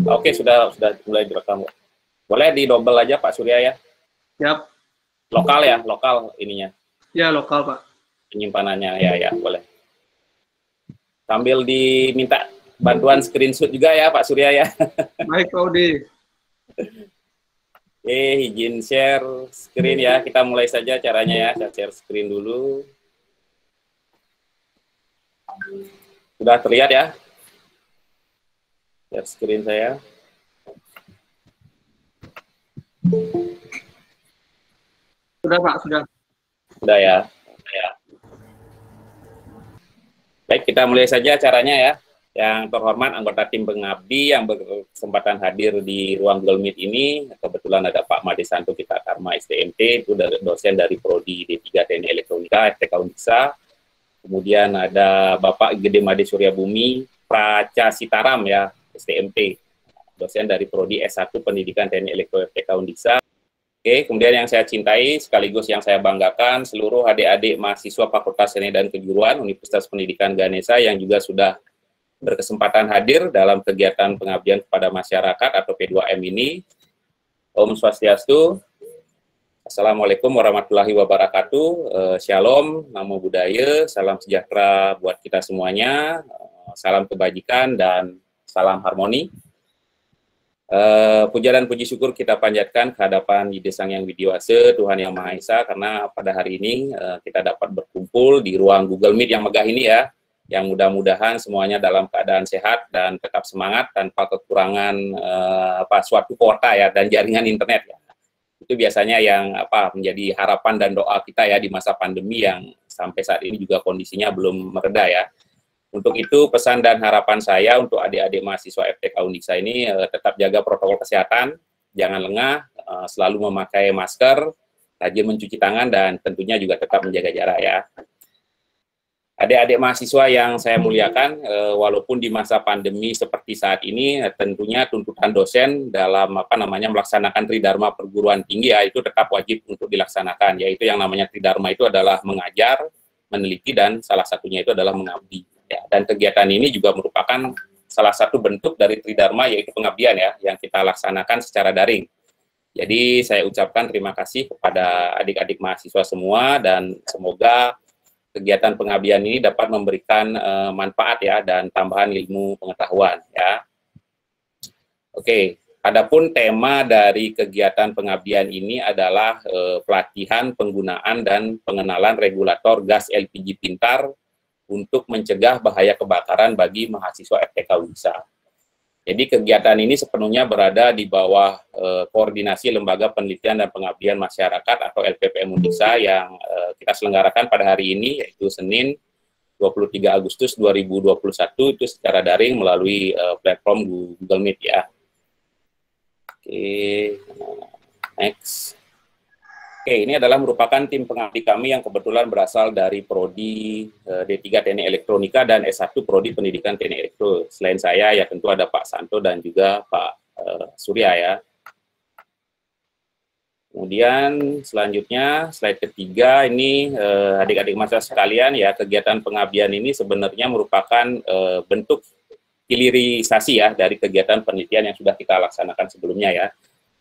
Oke, sudah mulai direkam. Boleh di double aja Pak Surya ya. Siap. Lokal ya, lokal ininya. Ya, lokal Pak. Penyimpanannya ya, boleh. Sambil diminta bantuan screenshot juga ya Pak Surya ya. Baik Pak Udi. Oke, izin share screen ya. Kita mulai saja caranya ya. Saya share screen dulu. Sudah terlihat ya? Share screen saya. Sudah Pak, sudah. Sudah ya. Baik, kita mulai saja caranya ya. Yang terhormat anggota tim pengabdi yang berkesempatan hadir di ruang Google Meet ini, kebetulan ada Pak Madesanto Kita Karma STMT, itu dosen dari Prodi D3 Teknik Elektronika, FTK Undiksa. Kemudian ada Bapak Gede Made Surya Bumi, Praca Sitaram ya, STMT, dosen dari Prodi S1 Pendidikan Teknik Elektro FTK Undiksa. Oke, kemudian yang saya cintai sekaligus yang saya banggakan seluruh adik-adik mahasiswa Fakultas Seni dan Kejuruan Universitas Pendidikan Ganesha yang juga sudah berkesempatan hadir dalam kegiatan pengabdian kepada masyarakat atau P2M ini. Om Swastiastu, Assalamualaikum warahmatullahi wabarakatuh, Shalom, Namo Buddhaya, salam sejahtera buat kita semuanya, salam kebajikan dan salam harmoni. Puja dan puji syukur kita panjatkan ke hadapan Ide Sang Yang Widiwasa, Tuhan Yang Maha Esa, karena pada hari ini kita dapat berkumpul di ruang Google Meet yang megah ini ya, yang mudah-mudahan semuanya dalam keadaan sehat dan tetap semangat tanpa kekurangan suatu kuota ya dan jaringan internet ya. Itu biasanya yang menjadi harapan dan doa kita ya di masa pandemi yang sampai saat ini juga kondisinya belum mereda ya. Untuk itu pesan dan harapan saya untuk adik-adik mahasiswa FTK Undiksa ini tetap jaga protokol kesehatan, jangan lengah, selalu memakai masker, rajin mencuci tangan dan tentunya juga tetap menjaga jarak ya. Adik-adik mahasiswa yang saya muliakan, walaupun di masa pandemi seperti saat ini, tentunya tuntutan dosen dalam melaksanakan Tridharma perguruan tinggi ya itu tetap wajib untuk dilaksanakan, yaitu yang namanya Tridharma itu adalah mengajar, meneliti dan salah satunya itu adalah mengabdi. Ya, dan kegiatan ini juga merupakan salah satu bentuk dari Tridharma yaitu pengabdian ya yang kita laksanakan secara daring. Jadi saya ucapkan terima kasih kepada adik-adik mahasiswa semua dan semoga kegiatan pengabdian ini dapat memberikan manfaat ya dan tambahan ilmu pengetahuan ya. Oke, adapun tema dari kegiatan pengabdian ini adalah pelatihan penggunaan dan pengenalan regulator gas LPG pintar untuk mencegah bahaya kebakaran bagi mahasiswa FTK Undiksa. Jadi kegiatan ini sepenuhnya berada di bawah koordinasi Lembaga Penelitian dan Pengabdian Masyarakat atau LPPM Undiksa yang kita selenggarakan pada hari ini, yaitu Senin 23 Agustus 2021, itu secara daring melalui platform Google Meet ya. Oke, next. Oke, ini adalah merupakan tim pengabdi kami yang kebetulan berasal dari Prodi D3 Teknik Elektronika dan S1 Prodi Pendidikan Teknik Elektro. Selain saya, ya tentu ada Pak Santo dan juga Pak Surya ya. Kemudian selanjutnya, slide ketiga, ini adik-adik mahasiswa sekalian ya, kegiatan pengabdian ini sebenarnya merupakan bentuk hilirisasi ya dari kegiatan penelitian yang sudah kita laksanakan sebelumnya ya.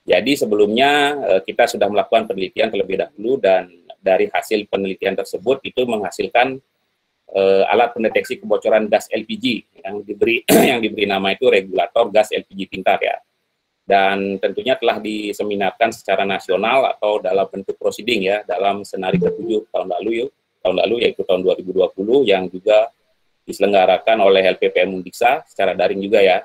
Jadi sebelumnya kita sudah melakukan penelitian terlebih dahulu dan dari hasil penelitian tersebut itu menghasilkan alat pendeteksi kebocoran gas LPG yang diberi nama itu regulator gas LPG pintar ya. Dan tentunya telah diseminarkan secara nasional atau dalam bentuk proceeding ya dalam Senari ke-7 tahun lalu yaitu tahun 2020 yang juga diselenggarakan oleh LPPM Undiksa secara daring juga ya.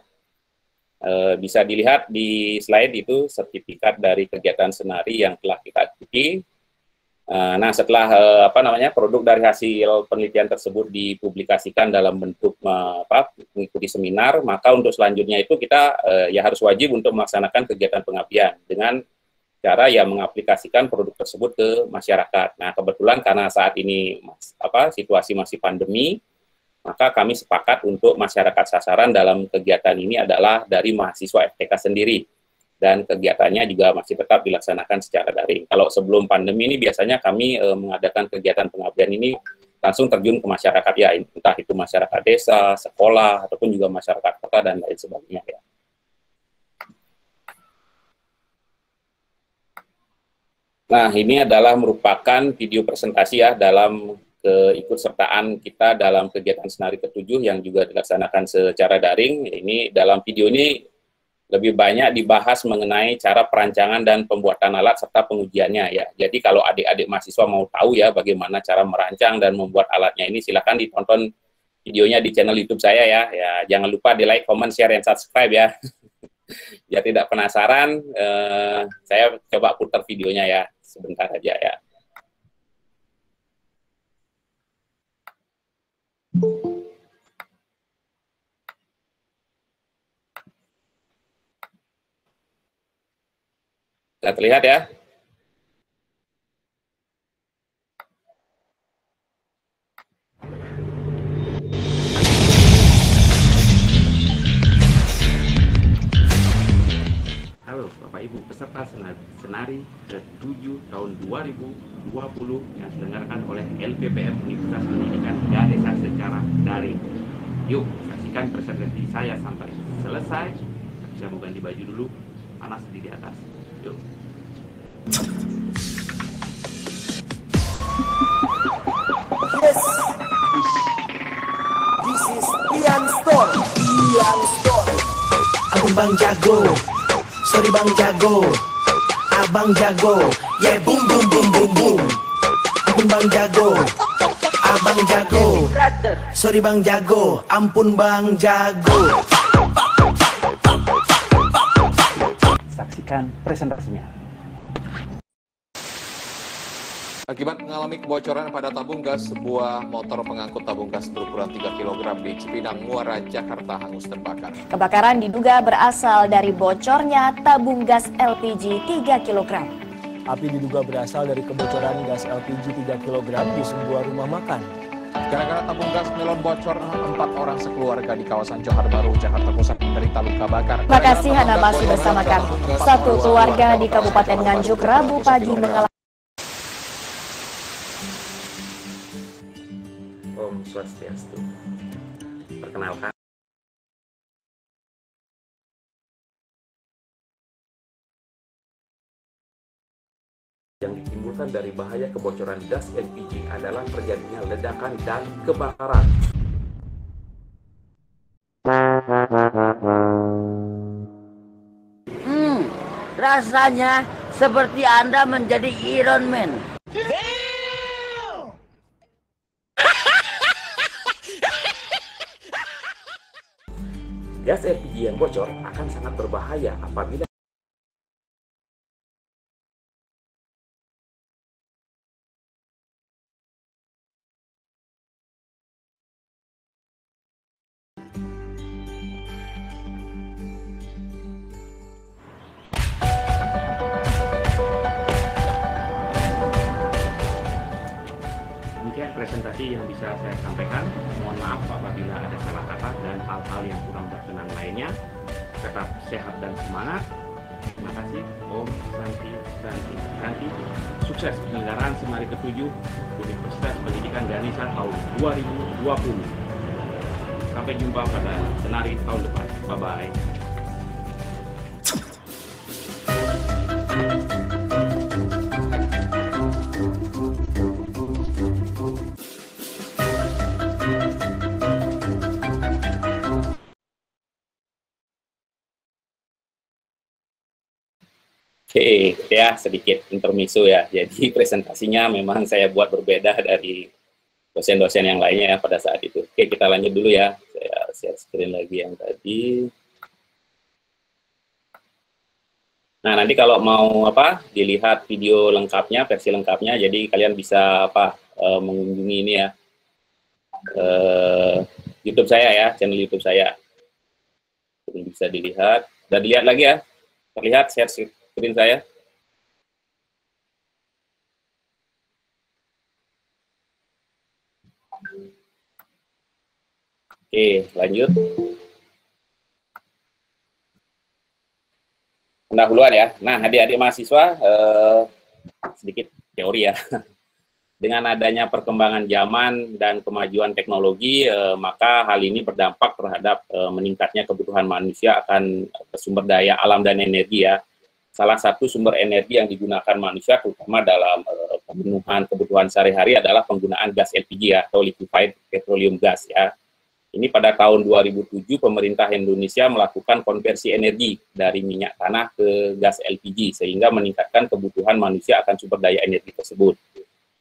Bisa dilihat di slide itu sertifikat dari kegiatan Senari yang telah kita ikuti. Nah, setelah produk dari hasil penelitian tersebut dipublikasikan dalam bentuk mengikuti seminar, maka untuk selanjutnya itu kita ya harus wajib untuk melaksanakan kegiatan pengabdian dengan cara ya mengaplikasikan produk tersebut ke masyarakat. Nah, kebetulan karena saat ini situasi masih pandemi, maka kami sepakat untuk masyarakat sasaran dalam kegiatan ini adalah dari mahasiswa FTK sendiri. Dan kegiatannya juga masih tetap dilaksanakan secara daring. Kalau sebelum pandemi ini biasanya kami mengadakan kegiatan pengabdian ini langsung terjun ke masyarakat ya, entah itu masyarakat desa, sekolah, ataupun juga masyarakat kota dan lain sebagainya ya. Nah, ini adalah merupakan video presentasi ya dalam keikutsertaan kita dalam kegiatan Senari ke-7 yang juga dilaksanakan secara daring. Ini dalam video ini lebih banyak dibahas mengenai cara perancangan dan pembuatan alat serta pengujiannya ya. Jadi kalau adik-adik mahasiswa mau tahu ya bagaimana cara merancang dan membuat alatnya ini, silakan ditonton videonya di channel YouTube saya ya. Ya, jangan lupa di like, comment, share, dan subscribe ya. Ya tidak penasaran, saya coba putar videonya ya, sebentar aja ya. Sudah terlihat ya? Halo Bapak Ibu peserta Senari ke-7 tahun 2020 yang diselenggarakan oleh LPPM Universitas Pendidikan dan Desa secara daring. Yuk saksikan presentasi saya sampai selesai. Saya mau ganti baju dulu, panas di atas. Yuk. Yes, this is Ian Store. Ian Store. Abang Bang Jago, sorry Bang Jago, Abang Jago, yeah boom boom boom boom boom. Abang Bang Jago, Abang Jago, sorry Bang Jago, ampun Bang Jago. Saksikan presentasinya. Akibat mengalami kebocoran pada tabung gas, sebuah motor pengangkut tabung gas berukuran 3 kg di Cipinang, Muara, Jakarta hangus terbakar. Kebakaran diduga berasal dari bocornya tabung gas LPG 3 kg. Api diduga berasal dari kebocoran gas LPG 3 kg di sebuah rumah makan. Gara-gara tabung gas melon bocor, 4 orang sekeluarga di kawasan Johar Baru, Jakarta Pusat menderita luka bakar. Terima kasih Hana masih bersama kami. Satu keluarga di Kabupaten Nganjuk Rabu pagi mengalami Om Swastiastu. Perkenalkan. Yang ditimbulkan dari bahaya kebocoran gas LPG adalah terjadinya ledakan dan kebakaran. Rasanya seperti Anda menjadi Iron Man. Gas LPG yang bocor akan sangat berbahaya apabila demikian presentasi yang bisa saya sampaikan. Mohon maaf apabila ada salah kata dan hal-hal yang kurang berkenan lainnya. Tetap sehat dan semangat. Terima kasih. Om Santi Santi Santi. Sukses penyelenggaraan Senari ke-7 Universitas Pendidikan Ganesha tahun 2020. Sampai jumpa pada Senari tahun depan. Bye-bye. Oke, ya sedikit intermezzo ya. Jadi presentasinya memang saya buat berbeda dari dosen-dosen yang lainnya ya pada saat itu. Oke, kita lanjut dulu ya. Saya share screen lagi yang tadi. Nah, nanti kalau mau dilihat video lengkapnya, versi lengkapnya, jadi kalian bisa mengunjungi ini ya. YouTube saya ya, channel YouTube saya. Ini bisa dilihat. Dan dilihat lagi ya. Terlihat share screen saya. Oke, lanjut. Pendahuluan ya. Nah, adik-adik mahasiswa, sedikit teori ya. Dengan adanya perkembangan zaman dan kemajuan teknologi, maka hal ini berdampak terhadap meningkatnya kebutuhan manusia akan sumber daya alam dan energi ya. salah satu sumber energi yang digunakan manusia, terutama dalam pemenuhan kebutuhan sehari-hari adalah penggunaan gas LPG ya, atau liquefied petroleum gas ya. Ini pada tahun 2007 pemerintah Indonesia melakukan konversi energi dari minyak tanah ke gas LPG sehingga meningkatkan kebutuhan manusia akan sumber daya energi tersebut.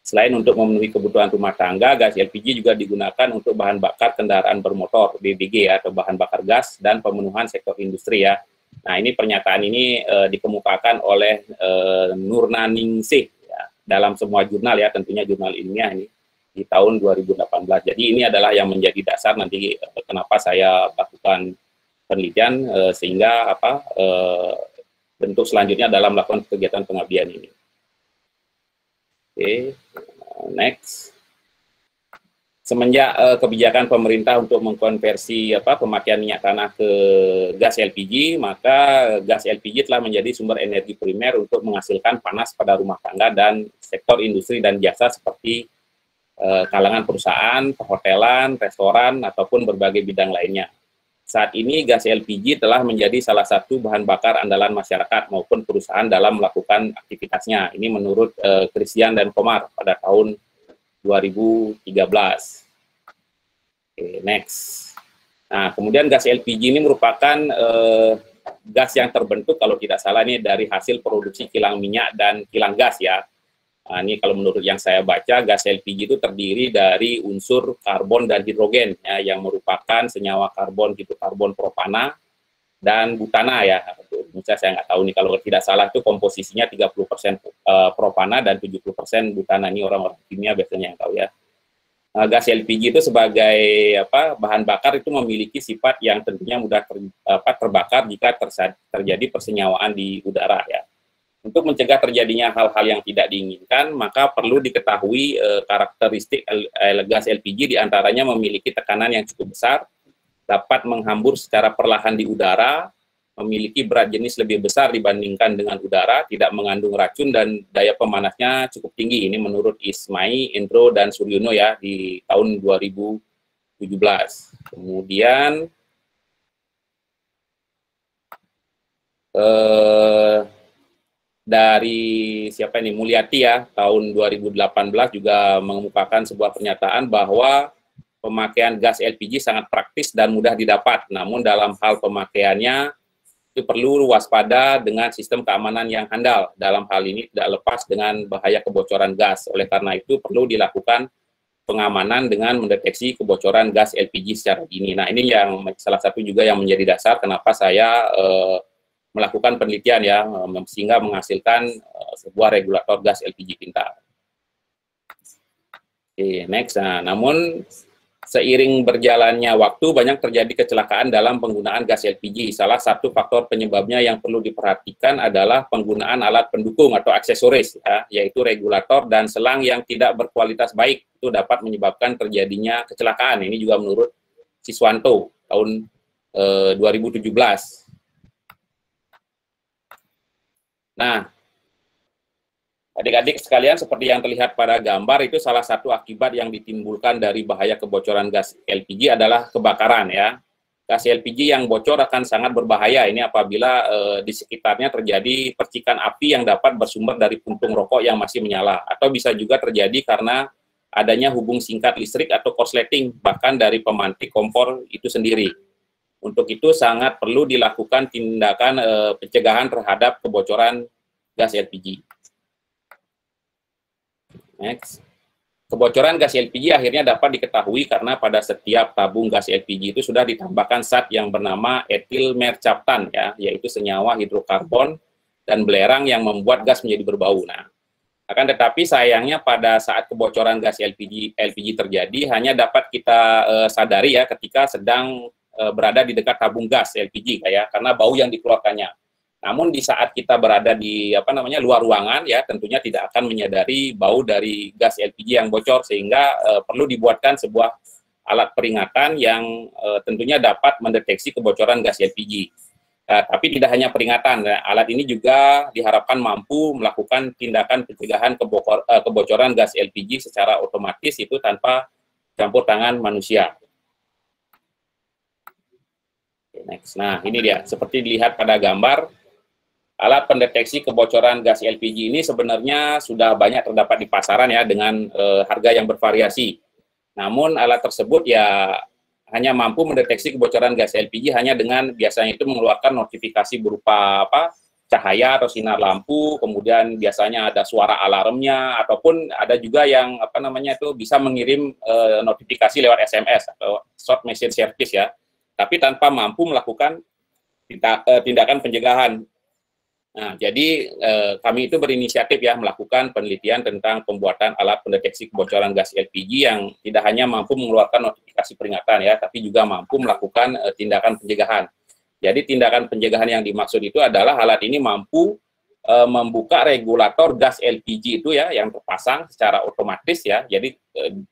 Selain untuk memenuhi kebutuhan rumah tangga, gas LPG juga digunakan untuk bahan bakar kendaraan bermotor (BBG) ya, atau bahan bakar gas, dan pemenuhan sektor industri ya. Nah, ini pernyataan ini dikemukakan oleh Nurnaningsih ya, dalam semua jurnal ya, tentunya jurnal ilmiah ini di tahun 2018. Jadi ini adalah yang menjadi dasar nanti kenapa saya lakukan penelitian sehingga bentuk selanjutnya dalam melakukan kegiatan pengabdian ini. Oke, next. Semenjak kebijakan pemerintah untuk mengkonversi pemakaian minyak tanah ke gas LPG, maka gas LPG telah menjadi sumber energi primer untuk menghasilkan panas pada rumah tangga dan sektor industri dan jasa seperti kalangan perusahaan, perhotelan, restoran, ataupun berbagai bidang lainnya. Saat ini gas LPG telah menjadi salah satu bahan bakar andalan masyarakat maupun perusahaan dalam melakukan aktivitasnya. Ini menurut Christian dan Komar pada tahun 2013. Oke, next. Nah, kemudian gas LPG ini merupakan gas yang terbentuk kalau tidak salah ini dari hasil produksi kilang minyak dan kilang gas ya. Nah, ini kalau menurut yang saya baca, gas LPG itu terdiri dari unsur karbon dan hidrogen ya, yang merupakan senyawa karbon, hidrokarbon propana dan butana ya. Misalnya saya nggak tahu nih, kalau tidak salah itu komposisinya 30% propana dan 70% butana. Ini orang-orang kimia biasanya yang tahu ya. Gas LPG itu sebagai bahan bakar itu memiliki sifat yang tentunya mudah terbakar jika terjadi persenyawaan di udara ya. Untuk mencegah terjadinya hal-hal yang tidak diinginkan, maka perlu diketahui karakteristik gas LPG, diantaranya memiliki tekanan yang cukup besar, dapat menghambur secara perlahan di udara, memiliki berat jenis lebih besar dibandingkan dengan udara, tidak mengandung racun, dan daya pemanasnya cukup tinggi. Ini menurut Ismai, Indro, dan Suryono ya di tahun 2017. Kemudian dari siapa ini, Mulyati ya, tahun 2018 juga mengemukakan sebuah pernyataan bahwa pemakaian gas LPG sangat praktis dan mudah didapat, namun dalam hal pemakaiannya itu perlu waspada dengan sistem keamanan yang handal. Dalam hal ini tidak lepas dengan bahaya kebocoran gas. Oleh karena itu perlu dilakukan pengamanan dengan mendeteksi kebocoran gas LPG secara dini. Nah, ini yang salah satu juga yang menjadi dasar kenapa saya melakukan penelitian ya, sehingga menghasilkan sebuah regulator gas LPG pintar. Oke, next. Nah, namun seiring berjalannya waktu banyak terjadi kecelakaan dalam penggunaan gas LPG. Salah satu faktor penyebabnya yang perlu diperhatikan adalah penggunaan alat pendukung atau aksesoris ya, yaitu regulator dan selang yang tidak berkualitas baik. Itu dapat menyebabkan terjadinya kecelakaan. Ini juga menurut Siswanto tahun 2017. Nah, adik-adik sekalian, seperti yang terlihat pada gambar, itu salah satu akibat yang ditimbulkan dari bahaya kebocoran gas LPG adalah kebakaran ya. Gas LPG yang bocor akan sangat berbahaya ini apabila di sekitarnya terjadi percikan api yang dapat bersumber dari puntung rokok yang masih menyala, atau bisa juga terjadi karena adanya hubung singkat listrik atau korsleting, bahkan dari pemantik kompor itu sendiri. Untuk itu sangat perlu dilakukan tindakan pencegahan terhadap kebocoran gas LPG. Next. Kebocoran gas LPG akhirnya dapat diketahui karena pada setiap tabung gas LPG itu sudah ditambahkan zat yang bernama etil mercaptan ya, yaitu senyawa hidrokarbon dan belerang yang membuat gas menjadi berbau. Nah, akan tetapi sayangnya pada saat kebocoran gas LPG terjadi hanya dapat kita sadari ya ketika sedang berada di dekat tabung gas LPG ya, karena bau yang dikeluarkannya. Namun di saat kita berada di luar ruangan ya, tentunya tidak akan menyadari bau dari gas LPG yang bocor, sehingga perlu dibuatkan sebuah alat peringatan yang tentunya dapat mendeteksi kebocoran gas LPG. Tapi tidak hanya peringatan, alat ini juga diharapkan mampu melakukan tindakan pencegahan kebocoran gas LPG secara otomatis itu tanpa campur tangan manusia. Next. Nah, ini dia, seperti dilihat pada gambar, alat pendeteksi kebocoran gas LPG ini sebenarnya sudah banyak terdapat di pasaran ya dengan harga yang bervariasi. Namun alat tersebut ya hanya mampu mendeteksi kebocoran gas LPG hanya dengan biasanya itu mengeluarkan notifikasi berupa cahaya atau sinar lampu, kemudian biasanya ada suara alarmnya, ataupun ada juga yang bisa mengirim notifikasi lewat SMS atau short message service ya, tapi tanpa mampu melakukan tindakan pencegahan. Nah, jadi kami itu berinisiatif ya melakukan penelitian tentang pembuatan alat pendeteksi kebocoran gas LPG yang tidak hanya mampu mengeluarkan notifikasi peringatan ya, tapi juga mampu melakukan tindakan pencegahan. Jadi tindakan pencegahan yang dimaksud itu adalah alat ini mampu membuka regulator gas LPG itu ya yang terpasang secara otomatis ya. Jadi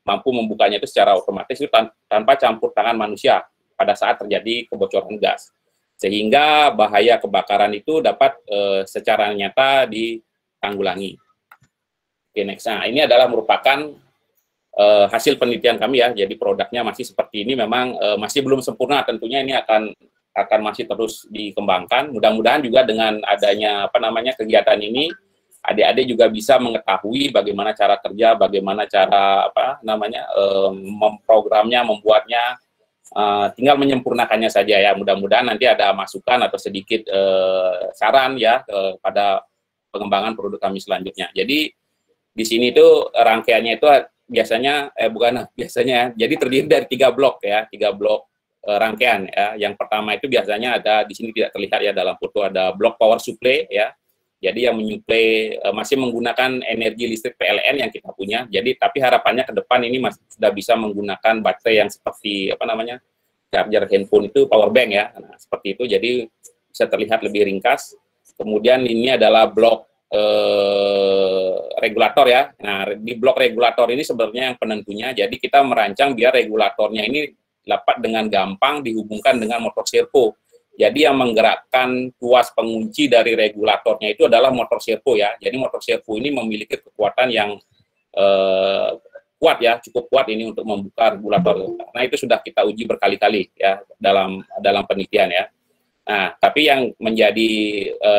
mampu membukanya itu secara otomatis itu tanpa campur tangan manusia pada saat terjadi kebocoran gas. Sehingga bahaya kebakaran itu dapat secara nyata ditanggulangi. Oke, next. Nah, ini adalah merupakan hasil penelitian kami ya. Jadi produknya masih seperti ini, memang masih belum sempurna. Tentunya ini akan masih terus dikembangkan. Mudah-mudahan juga dengan adanya kegiatan ini, adik-adik juga bisa mengetahui bagaimana cara kerja, bagaimana cara memprogramnya, membuatnya. Tinggal menyempurnakannya saja ya. Mudah-mudahan nanti ada masukan atau sedikit saran ya pada pengembangan produk kami selanjutnya. Jadi di sini itu rangkaiannya itu biasanya jadi terdiri dari 3 blok ya, 3 blok rangkaian ya. Yang pertama itu biasanya ada di sini tidak terlihat ya dalam foto, ada blok power supply ya. Jadi yang menyuplai masih menggunakan energi listrik PLN yang kita punya. Jadi tapi harapannya ke depan ini masih sudah bisa menggunakan baterai yang seperti charger handphone itu power bank ya. Nah, seperti itu jadi bisa terlihat lebih ringkas. Kemudian ini adalah blok regulator ya. Nah, di blok regulator ini sebenarnya yang penentunya. Jadi kita merancang biar regulatornya ini dapat dengan gampang dihubungkan dengan motor servo. Jadi yang menggerakkan tuas pengunci dari regulatornya itu adalah motor servo ya. Jadi motor servo ini memiliki kekuatan yang kuat ya, cukup kuat ini untuk membuka regulator. Nah, itu sudah kita uji berkali-kali ya dalam penelitian ya. Nah, tapi yang menjadi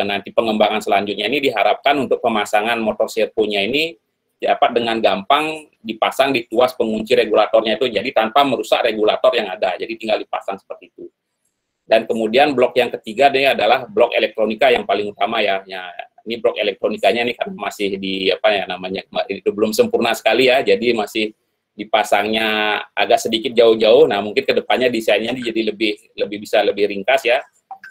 nanti pengembangan selanjutnya ini diharapkan untuk pemasangan motor servonya ini dapat dengan gampang dipasang di tuas pengunci regulatornya itu. Jadi tanpa merusak regulator yang ada. Jadi tinggal dipasang seperti itu. Dan kemudian blok yang ketiga ini adalah blok elektronika yang paling utama ya. Ini blok elektronikanya nih karena masih itu belum sempurna sekali ya. Jadi masih dipasangnya agak sedikit jauh-jauh. Nah, mungkin kedepannya desainnya jadi lebih ringkas ya.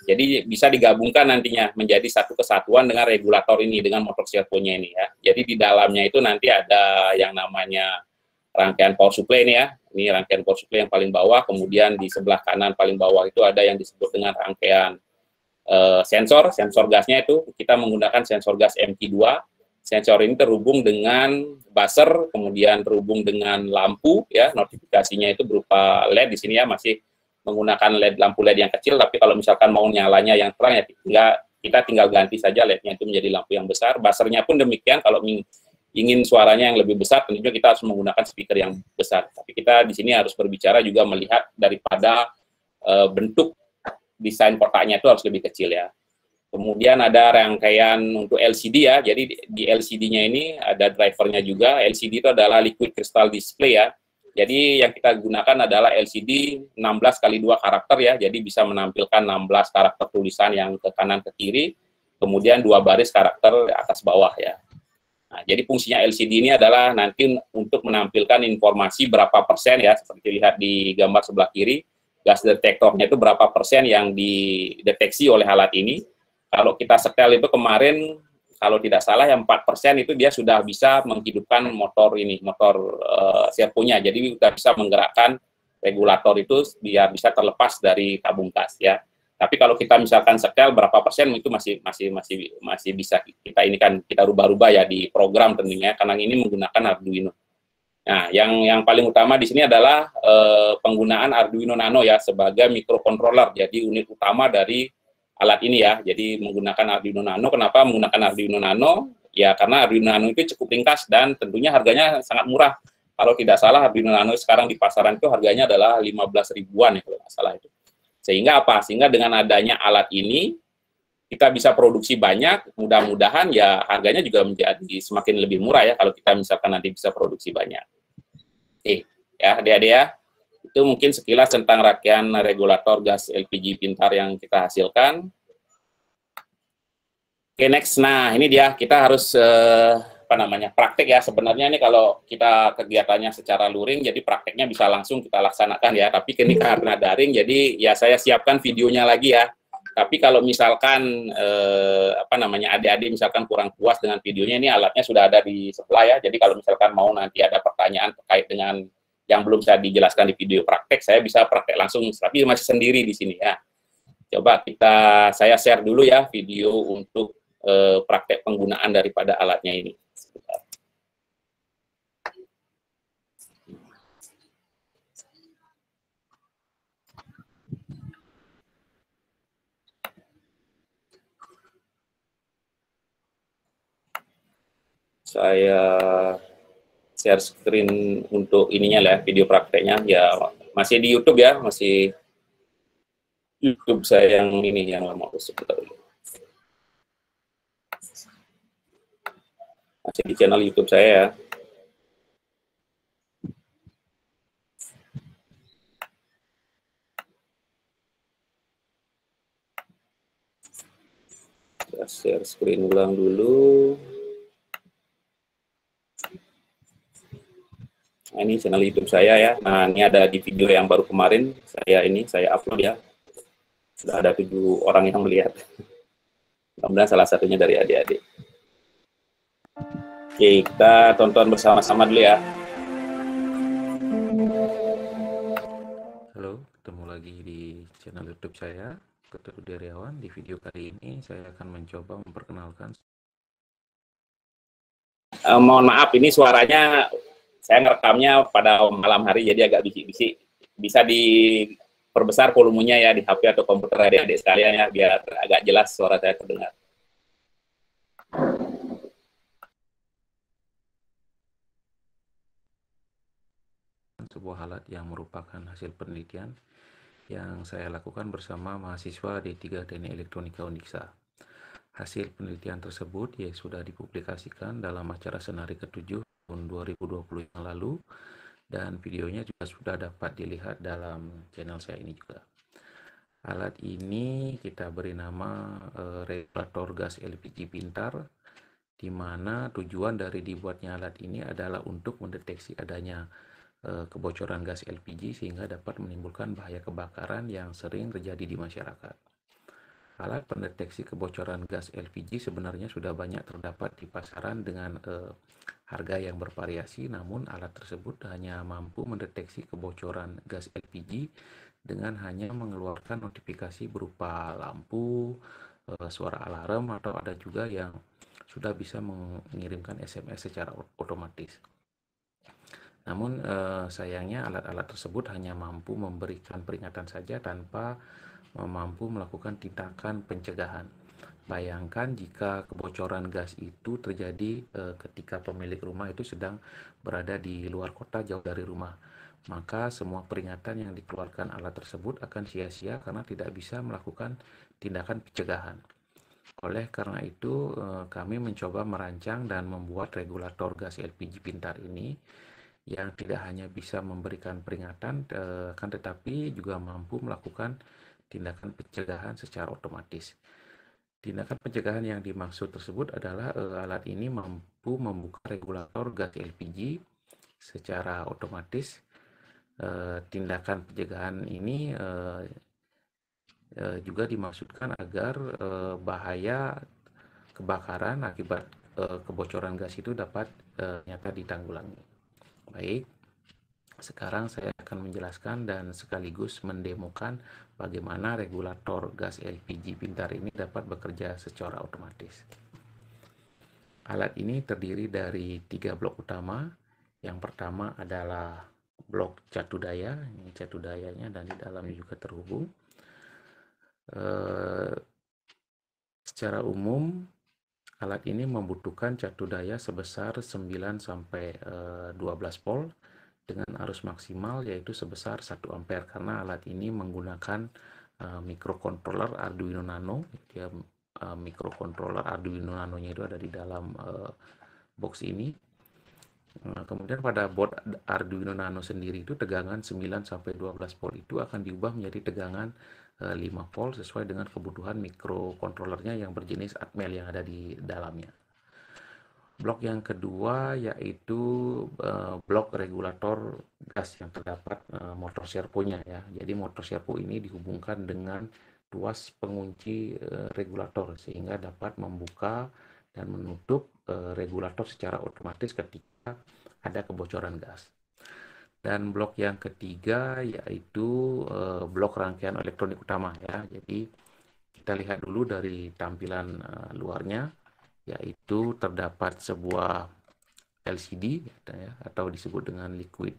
Jadi bisa digabungkan nantinya menjadi satu kesatuan dengan regulator ini, dengan motor servonya ini ya. Jadi di dalamnya itu nanti ada yang namanya rangkaian power supply ini ya. Ini rangkaian power supply yang paling bawah, kemudian di sebelah kanan paling bawah itu ada yang disebut dengan rangkaian sensor gasnya itu. Kita menggunakan sensor gas MT2. Sensor ini terhubung dengan buzzer, kemudian terhubung dengan lampu ya. Notifikasinya itu berupa LED di sini ya, masih menggunakan lampu LED yang kecil, tapi kalau misalkan mau nyalanya yang terang ya kita tinggal ganti saja LED-nya itu menjadi lampu yang besar. Buzzernya pun demikian, kalau ingin suaranya yang lebih besar, tentunya kita harus menggunakan speaker yang besar. Tapi kita di sini harus berbicara juga melihat daripada bentuk desain kotaknya itu harus lebih kecil ya. Kemudian ada rangkaian untuk LCD ya. Jadi di LCD-nya ini ada drivernya juga. LCD itu adalah liquid crystal display ya. Jadi yang kita gunakan adalah LCD 16x2 karakter ya. Jadi bisa menampilkan 16 karakter tulisan yang ke kanan ke kiri, kemudian 2 baris karakter atas bawah ya. Nah, jadi fungsinya LCD ini adalah nanti untuk menampilkan informasi berapa persen ya, seperti lihat di gambar sebelah kiri, gas detektornya itu berapa persen yang dideteksi oleh alat ini. Kalau kita setel itu kemarin, kalau tidak salah yang 4% itu dia sudah bisa menghidupkan motor servonya. Jadi kita bisa menggerakkan regulator itu biar bisa terlepas dari tabung gas ya. Tapi kalau kita misalkan setel berapa persen itu masih bisa kita rubah-rubah ya di program tentunya, karena ini menggunakan Arduino. Nah, yang paling utama di sini adalah penggunaan Arduino Nano ya sebagai microcontroller. Jadi unit utama dari alat ini ya. Jadi menggunakan Arduino Nano. Kenapa menggunakan Arduino Nano? Ya karena Arduino Nano itu cukup ringkas dan tentunya harganya sangat murah. Kalau tidak salah Arduino Nano sekarang di pasaran itu harganya adalah 15 ribuan ya kalau tidak salah itu. Sehingga apa? Sehingga dengan adanya alat ini kita bisa produksi banyak, mudah-mudahan ya harganya juga menjadi semakin lebih murah ya kalau kita misalkan nanti bisa produksi banyak. Oke, ya adik-adik ya. Itu mungkin sekilas tentang rangkaian regulator gas LPG pintar yang kita hasilkan. Oke, next. Nah, ini dia, kita harus praktek ya. Sebenarnya ini kalau kita kegiatannya secara luring, jadi prakteknya bisa langsung kita laksanakan ya. Tapi ini karena daring, jadi ya saya siapkan videonya lagi ya. Tapi kalau misalkan adik-adik misalkan kurang puas dengan videonya, ini alatnya sudah ada di sebelah ya. Jadi kalau misalkan mau nanti ada pertanyaan terkait dengan yang belum saya dijelaskan di video praktek, saya bisa praktek langsung, tapi masih sendiri di sini ya. Coba saya share dulu ya video untuk praktek penggunaan daripada alatnya ini. Saya share screen untuk ininya lah, video prakteknya ya, masih di YouTube ya, masih YouTube saya yang ini yang lama sebentar dulu. Masih di channel YouTube saya ya. Saya share screen ulang dulu. Nah, ini channel YouTube saya ya. Nah, ini ada di video yang baru kemarin saya upload ya. Sudah ada 7 orang yang melihat. Mudah-mudahan salah satunya dari adik-adik. Oke, kita tonton bersama-sama dulu ya. Halo, ketemu lagi di channel YouTube saya, Ketut Udariawan. Di video kali ini saya akan mencoba memperkenalkan. Mohon maaf, ini suaranya saya ngerekamnya pada malam hari, jadi agak bisik-bisik. Bisa diperbesar volumenya ya di HP atau komputer adik-adik sekalian ya, biar agak jelas suara saya terdengar. Sebuah alat yang merupakan hasil penelitian yang saya lakukan bersama mahasiswa D3 Teknik Elektronika Undiksa. Hasil penelitian tersebut ya sudah dipublikasikan dalam acara Senari ke-7 tahun 2020 yang lalu, dan videonya juga sudah dapat dilihat dalam channel saya ini juga. Alat ini kita beri nama regulator gas LPG pintar, di mana tujuan dari dibuatnya alat ini adalah untuk mendeteksi adanya kebocoran gas LPG sehingga dapat menimbulkan bahaya kebakaran yang sering terjadi di masyarakat. Alat pendeteksi kebocoran gas LPG sebenarnya sudah banyak terdapat di pasaran dengan harga yang bervariasi, namun alat tersebut hanya mampu mendeteksi kebocoran gas LPG dengan hanya mengeluarkan notifikasi berupa lampu, suara alarm, atau ada juga yang sudah bisa mengirimkan SMS secara otomatis. Namun sayangnya alat-alat tersebut hanya mampu memberikan peringatan saja tanpa mampu melakukan tindakan pencegahan. Bayangkan jika kebocoran gas itu terjadi ketika pemilik rumah itu sedang berada di luar kota jauh dari rumah. Maka semua peringatan yang dikeluarkan alat tersebut akan sia-sia karena tidak bisa melakukan tindakan pencegahan. Oleh karena itu kami mencoba merancang dan membuat regulator gas LPG pintar ini yang tidak hanya bisa memberikan peringatan, kan tetapi juga mampu melakukan tindakan pencegahan secara otomatis. Tindakan pencegahan yang dimaksud tersebut adalah alat ini mampu membuka regulator gas LPG secara otomatis. Tindakan pencegahan ini juga dimaksudkan agar bahaya kebakaran akibat kebocoran gas itu dapat nyata ditanggulangi. Baik, sekarang saya akan menjelaskan dan sekaligus mendemokan bagaimana regulator gas LPG pintar ini dapat bekerja secara otomatis. Alat ini terdiri dari 3 blok utama. Yang pertama adalah blok catu daya, ini catu dayanya dan di dalamnya juga terhubung. Secara umum alat ini membutuhkan catu daya sebesar 9 sampai 12 volt dengan arus maksimal yaitu sebesar 1 ampere karena alat ini menggunakan microcontroller Arduino Nano. Dia microcontroller Arduino Nano-nya itu ada di dalam box ini. Kemudian pada board Arduino Nano sendiri itu tegangan 9 sampai 12 volt itu akan diubah menjadi tegangan 5 volt sesuai dengan kebutuhan microcontrollernya yang berjenis Atmel yang ada di dalamnya. Blok yang kedua yaitu blok regulator gas yang terdapat motor servonya ya. Jadi motor servo ini dihubungkan dengan tuas pengunci regulator sehingga dapat membuka dan menutup regulator secara otomatis ketika ada kebocoran gas. Dan blok yang ketiga yaitu blok rangkaian elektronik utama ya. Jadi kita lihat dulu dari tampilan luarnya, yaitu terdapat sebuah LCD ya, atau disebut dengan liquid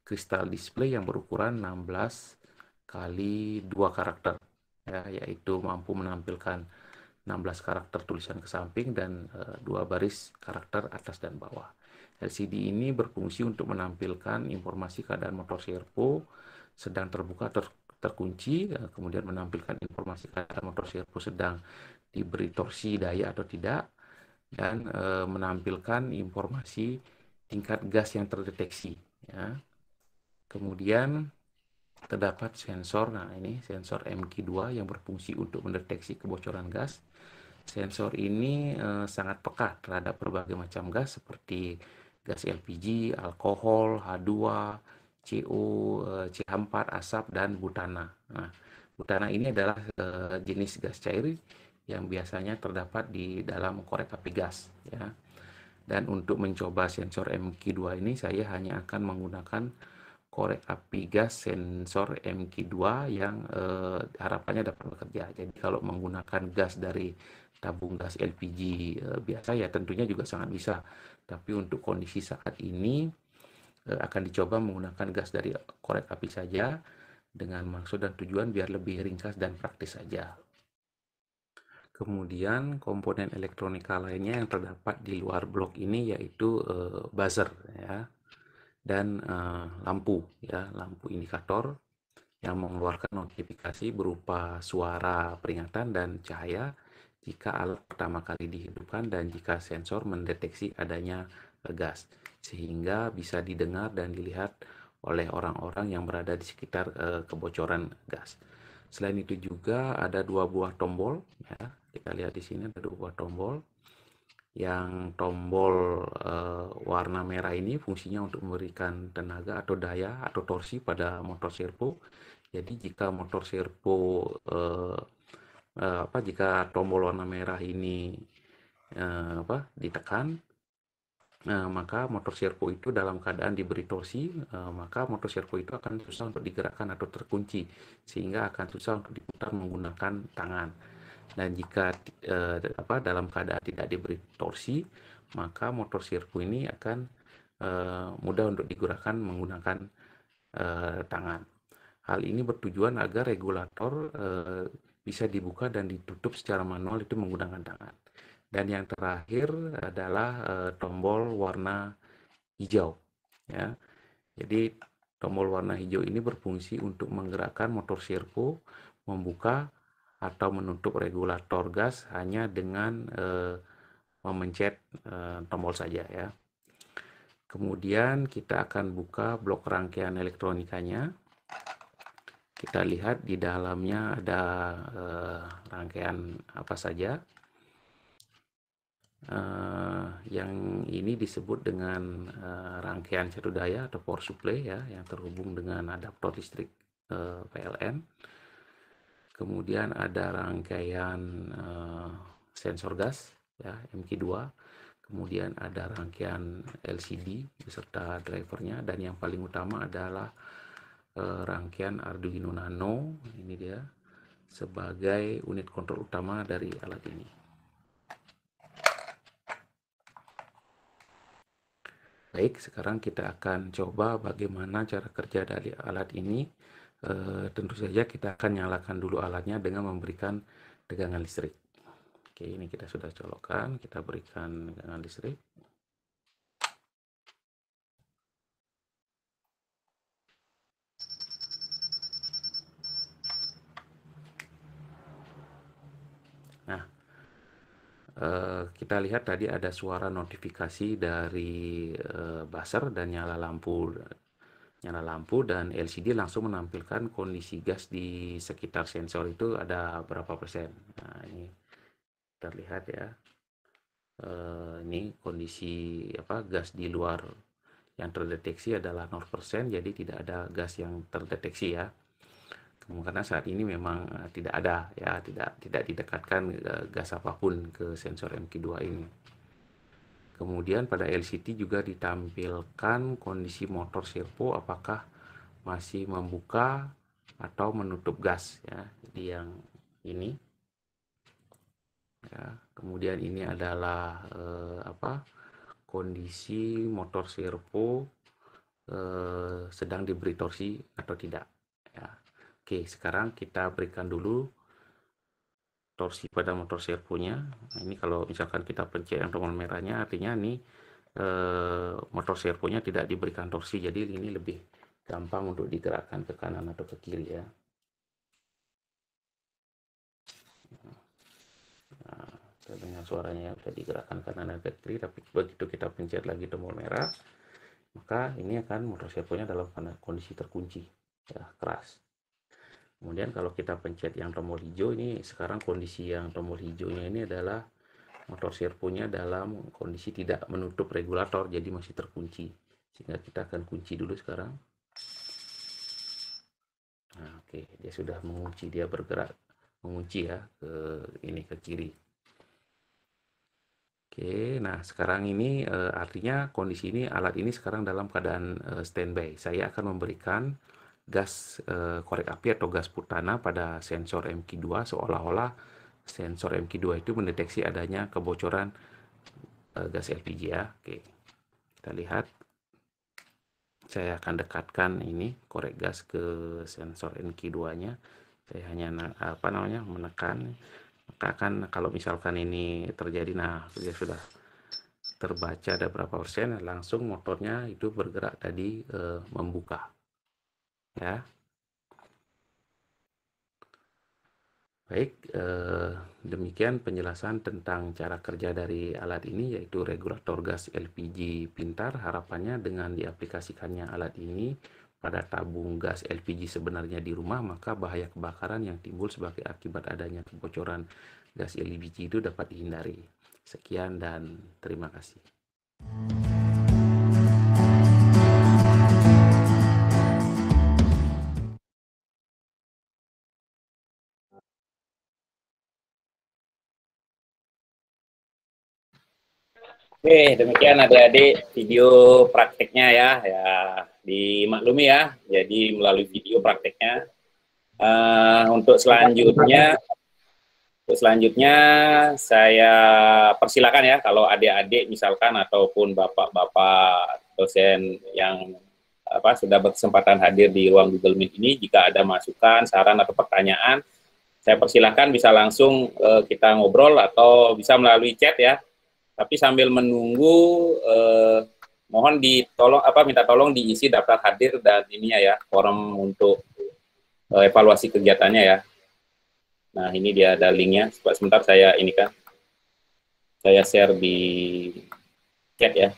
crystal display yang berukuran 16 kali 2 karakter ya, yaitu mampu menampilkan 16 karakter tulisan ke samping dan 2 baris karakter atas dan bawah. LCD ini berfungsi untuk menampilkan informasi keadaan motor servo sedang terbuka atau terkunci, kemudian menampilkan informasi keadaan motor servo sedang diberi torsi daya atau tidak, dan menampilkan informasi tingkat gas yang terdeteksi ya. Kemudian terdapat sensor, nah ini sensor MQ2 yang berfungsi untuk mendeteksi kebocoran gas. Sensor ini sangat peka terhadap berbagai macam gas seperti gas LPG, alkohol, H2, CO, CH4, asap, dan butana. Nah, butana ini adalah jenis gas cair yang biasanya terdapat di dalam korek api gas ya. Dan untuk mencoba sensor MQ2 ini saya hanya akan menggunakan korek api gas sensor MQ2 yang harapannya dapat bekerja. Jadi kalau menggunakan gas dari tabung gas LPG biasa ya tentunya juga sangat bisa. Tapi untuk kondisi saat ini akan dicoba menggunakan gas dari korek api saja dengan maksud dan tujuan biar lebih ringkas dan praktis saja. Kemudian komponen elektronika lainnya yang terdapat di luar blok ini yaitu buzzer ya, dan lampu ya, lampu indikator yang mengeluarkan notifikasi berupa suara peringatan dan cahaya jika alat pertama kali dihidupkan dan jika sensor mendeteksi adanya gas, sehingga bisa didengar dan dilihat oleh orang-orang yang berada di sekitar kebocoran gas. Selain itu juga ada 2 buah tombol ya. Kita lihat di sini ada 2 buah tombol. Yang tombol warna merah ini fungsinya untuk memberikan tenaga atau daya atau torsi pada motor servo. Jadi jika motor servo jika tombol warna merah ini ditekan, maka motor servo itu dalam keadaan diberi torsi, maka motor servo itu akan susah untuk digerakkan atau terkunci sehingga akan susah untuk diputar menggunakan tangan. Dan jika dalam keadaan tidak diberi torsi, maka motor servo ini akan mudah untuk digerakkan menggunakan tangan. Hal ini bertujuan agar regulator bisa dibuka dan ditutup secara manual itu menggunakan tangan. Dan yang terakhir adalah tombol warna hijau ya. Jadi tombol warna hijau ini berfungsi untuk menggerakkan motor servo membuka atau menutup regulator gas hanya dengan memencet tombol saja ya. Kemudian kita akan buka blok rangkaian elektronikanya. Kita lihat di dalamnya ada rangkaian apa saja. Yang ini disebut dengan rangkaian satu daya atau power supply ya, yang terhubung dengan adaptor listrik PLN. Kemudian ada rangkaian sensor gas ya, MQ2. Kemudian ada rangkaian LCD beserta drivernya, dan yang paling utama adalah rangkaian Arduino Nano, ini dia, sebagai unit kontrol utama dari alat ini. Baik, sekarang kita akan coba bagaimana cara kerja dari alat ini. Tentu saja kita akan nyalakan dulu alatnya dengan memberikan tegangan listrik. Oke, ini kita sudah colokkan, kita berikan tegangan listrik. Nah, kita lihat tadi ada suara notifikasi dari buzzer dan nyala lampu dan LCD langsung menampilkan kondisi gas di sekitar sensor itu ada berapa persen. Nah, ini terlihat ya. Ini kondisi gas di luar yang terdeteksi adalah 0%, jadi tidak ada gas yang terdeteksi ya. Karena saat ini memang tidak ada ya, tidak didekatkan gas apapun ke sensor MQ2 ini. Kemudian pada LCD juga ditampilkan kondisi motor servo apakah masih membuka atau menutup gas ya. Jadi yang ini ya. Kemudian ini adalah kondisi motor servo sedang diberi torsi atau tidak ya. Oke, sekarang kita berikan dulu torsi pada motor servonya. Nah, ini kalau misalkan kita pencet yang tombol merahnya, artinya nih motor servonya tidak diberikan torsi, jadi ini lebih gampang untuk digerakkan ke kanan atau ke kiri ya. Nah, terdengar suaranya sudah digerakkan kanan dan ke kiri, tapi begitu kita pencet lagi tombol merah, maka ini akan motor servonya dalam kondisi terkunci ya, keras. Kemudian kalau kita pencet yang tombol hijau, ini sekarang kondisi yang tombol hijaunya ini adalah motor servonya dalam kondisi tidak menutup regulator, jadi masih terkunci. Sehingga kita akan kunci dulu sekarang. Nah, oke, dia sudah mengunci, dia bergerak mengunci ya ke kiri. Oke, nah sekarang ini artinya kondisi ini alat ini sekarang dalam keadaan standby. Saya akan memberikan gas korek api atau gas putana pada sensor MQ2 seolah-olah sensor MQ2 itu mendeteksi adanya kebocoran gas LPG ya. Oke, kita lihat. Saya akan dekatkan ini korek gas ke sensor MQ2-nya. Saya hanya menekan. Maka kan kalau misalkan ini terjadi, nah dia sudah terbaca ada berapa persen, langsung motornya itu bergerak tadi membuka. Ya, baik, demikian penjelasan tentang cara kerja dari alat ini, yaitu regulator gas LPG pintar. Harapannya dengan diaplikasikannya alat ini pada tabung gas LPG sebenarnya di rumah, maka bahaya kebakaran yang timbul sebagai akibat adanya kebocoran gas LPG itu dapat dihindari. Sekian dan terima kasih. Oke, demikian adik-adik video prakteknya ya, dimaklumi ya. Jadi melalui video prakteknya. Untuk selanjutnya saya persilakan ya kalau adik-adik misalkan ataupun bapak-bapak dosen yang sudah berkesempatan hadir di ruang Google Meet ini, jika ada masukan, saran atau pertanyaan, saya persilakan bisa langsung kita ngobrol atau bisa melalui chat ya. Tapi sambil menunggu, mohon minta tolong diisi daftar hadir dan ininya ya, form untuk evaluasi kegiatannya ya. Nah, ini dia ada linknya. Sebentar saya saya share di chat ya.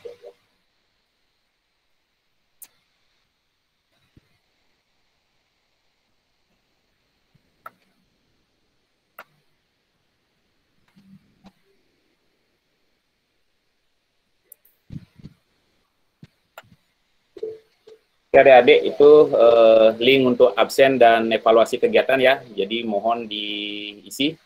Adik-adik itu link untuk absen dan evaluasi kegiatan ya, jadi mohon diisi.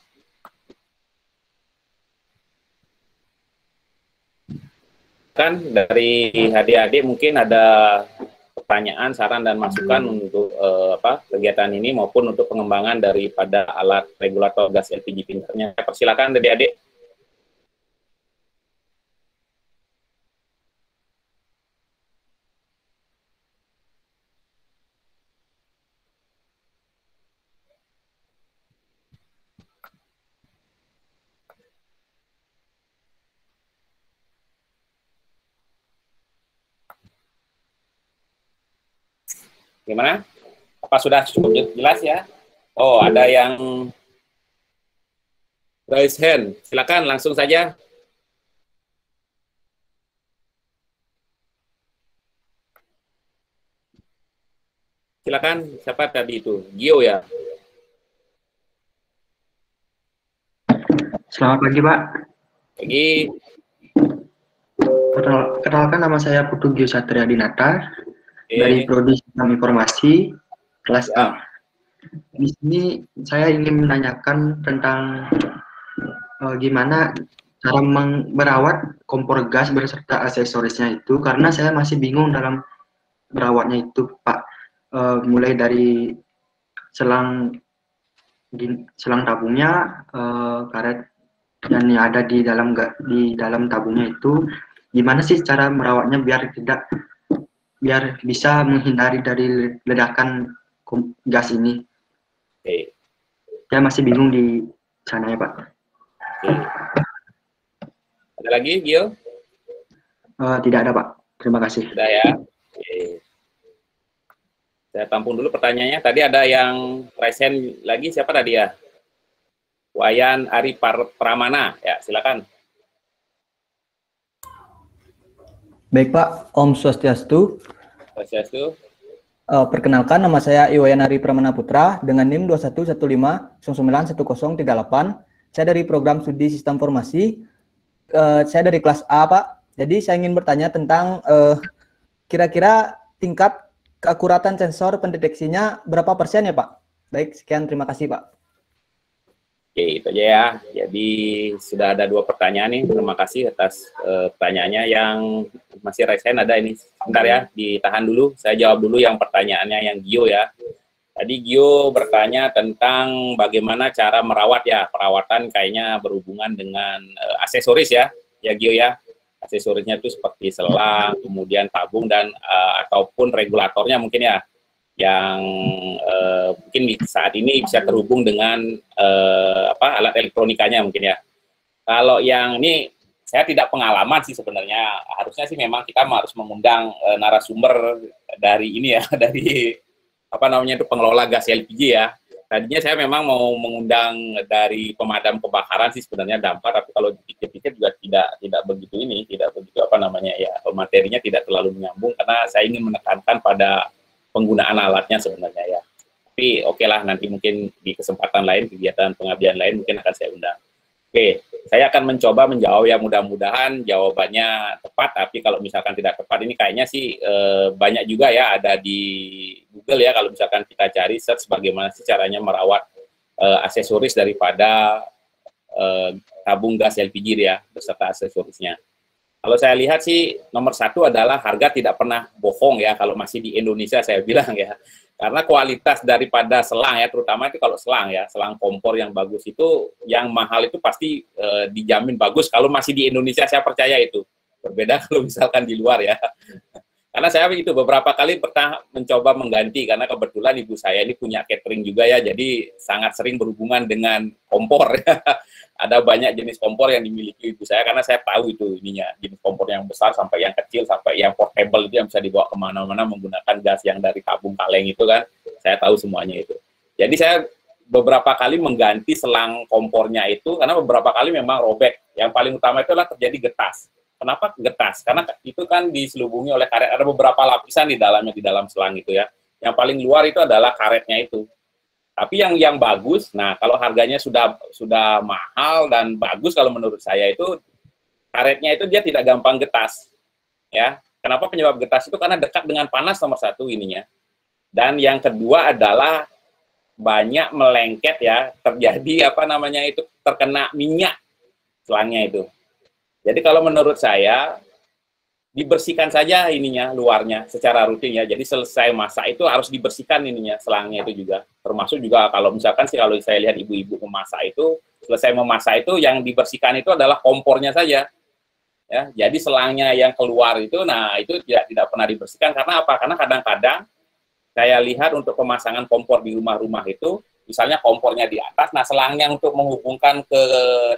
Kan dari adik-adik mungkin ada pertanyaan, saran dan masukan untuk kegiatan ini maupun untuk pengembangan daripada alat regulator gas LPG pintarnya. Persilakan adik-adik. Gimana? Apa sudah cukup jelas ya? Oh, ada yang raise hand. Silakan langsung saja. Silakan, siapa tadi itu? Gio ya? Selamat pagi, Pak. Pagi. Kenalkan, nama saya Putu Gio Satria Dinata dari Oke. Prodi Sistem Informasi kelas Ya. A. Di sini saya ingin menanyakan tentang gimana cara merawat kompor gas beserta aksesorisnya itu, karena saya masih bingung dalam merawatnya itu, Pak. Mulai dari selang tabungnya, karet dan yang ada di dalam tabungnya itu, gimana sih cara merawatnya biar bisa menghindari dari ledakan gas ini? Oke. Saya masih bingung di sana ya, Pak. Oke. Ada lagi, Gio? Tidak ada, Pak. Terima kasih. Sudah ya. Oke. Saya tampung dulu pertanyaannya. Tadi ada yang raise hand lagi. Siapa tadi ya? Wayan Ari Pramana. Ya, silakan. Baik Pak, Om Swastiastu. Swastiastu. Perkenalkan, nama saya Iwayan Ari Pramana Putra dengan NIM 2115091038. Saya dari program studi Sistem Informasi. Saya dari kelas A, Pak. Jadi saya ingin bertanya tentang kira-kira tingkat keakuratan sensor pendeteksinya berapa persen ya, Pak? Baik, sekian, terima kasih, Pak. Oke, itu aja ya. Jadi sudah ada 2 pertanyaan nih. Terima kasih atas pertanyaannya. Yang masih raise hand ada ini. Sebentar ya, ditahan dulu. Saya jawab dulu yang pertanyaannya yang Gio ya. Tadi Gio bertanya tentang bagaimana cara merawat ya. Perawatan kayaknya berhubungan dengan aksesoris ya. Ya Gio ya. Aksesorisnya itu seperti selang, kemudian tabung dan ataupun regulatornya mungkin ya. Yang mungkin saat ini bisa terhubung dengan alat elektronikanya mungkin ya. Kalau yang ini saya tidak pengalaman sih sebenarnya. Harusnya sih memang kita harus mengundang narasumber dari ini ya, dari itu pengelola gas LPG ya. Tadinya saya memang mau mengundang dari pemadam kebakaran sih sebenarnya Damkar, tapi kalau dipikir-pikir juga tidak begitu ya, materinya tidak terlalu menyambung karena saya ingin menekankan pada penggunaan alatnya sebenarnya ya. Tapi oke lah, nanti mungkin di kesempatan lain, kegiatan pengabdian lain mungkin akan saya undang. Oke, saya akan mencoba menjawab ya, mudah-mudahan jawabannya tepat, tapi kalau misalkan tidak tepat ini kayaknya sih banyak juga ya, ada di Google ya, kalau misalkan kita cari search bagaimana sih caranya merawat aksesoris daripada tabung gas LPG ya, beserta aksesorisnya. Kalau saya lihat sih nomor 1 adalah harga tidak pernah bohong ya, kalau masih di Indonesia saya bilang ya. Karena kualitas daripada selang ya, terutama itu kalau selang ya, selang kompor yang bagus itu, yang mahal itu pasti dijamin bagus. Kalau masih di Indonesia saya percaya itu. Berbeda kalau misalkan di luar ya. Karena saya itu beberapa kali pernah mencoba mengganti, karena kebetulan ibu saya ini punya catering juga ya, jadi sangat sering berhubungan dengan kompor ya. Ada banyak jenis kompor yang dimiliki ibu saya, karena saya tahu itu ininya, jenis kompor yang besar sampai yang kecil, sampai yang portable itu yang bisa dibawa kemana-mana menggunakan gas yang dari tabung kaleng itu kan, saya tahu semuanya itu. Jadi saya beberapa kali mengganti selang kompornya itu, karena beberapa kali memang robek. Yang paling utama itu adalah terjadi getas. Kenapa getas? Karena itu kan diselubungi oleh karet, ada beberapa lapisan di dalamnya, di dalam selang itu ya. Yang paling luar itu adalah karetnya itu. Tapi yang bagus, nah kalau harganya sudah mahal dan bagus kalau menurut saya itu, karetnya itu dia tidak gampang getas. Ya. Kenapa penyebab getas itu? Karena dekat dengan panas nomor 1 ininya. Dan yang kedua adalah banyak melengket ya, terjadi terkena minyak selangnya itu. Jadi kalau menurut saya, dibersihkan saja ininya, luarnya, secara rutin ya. Jadi selesai masak itu harus dibersihkan ininya, selangnya itu juga. Termasuk juga kalau misalkan sih, kalau saya lihat ibu-ibu memasak itu, selesai memasak itu yang dibersihkan itu adalah kompornya saja. Ya, jadi selangnya yang keluar itu, nah itu tidak pernah dibersihkan. Karena apa? Karena kadang-kadang saya lihat untuk pemasangan kompor di rumah-rumah itu, misalnya kompornya di atas, nah selangnya untuk menghubungkan ke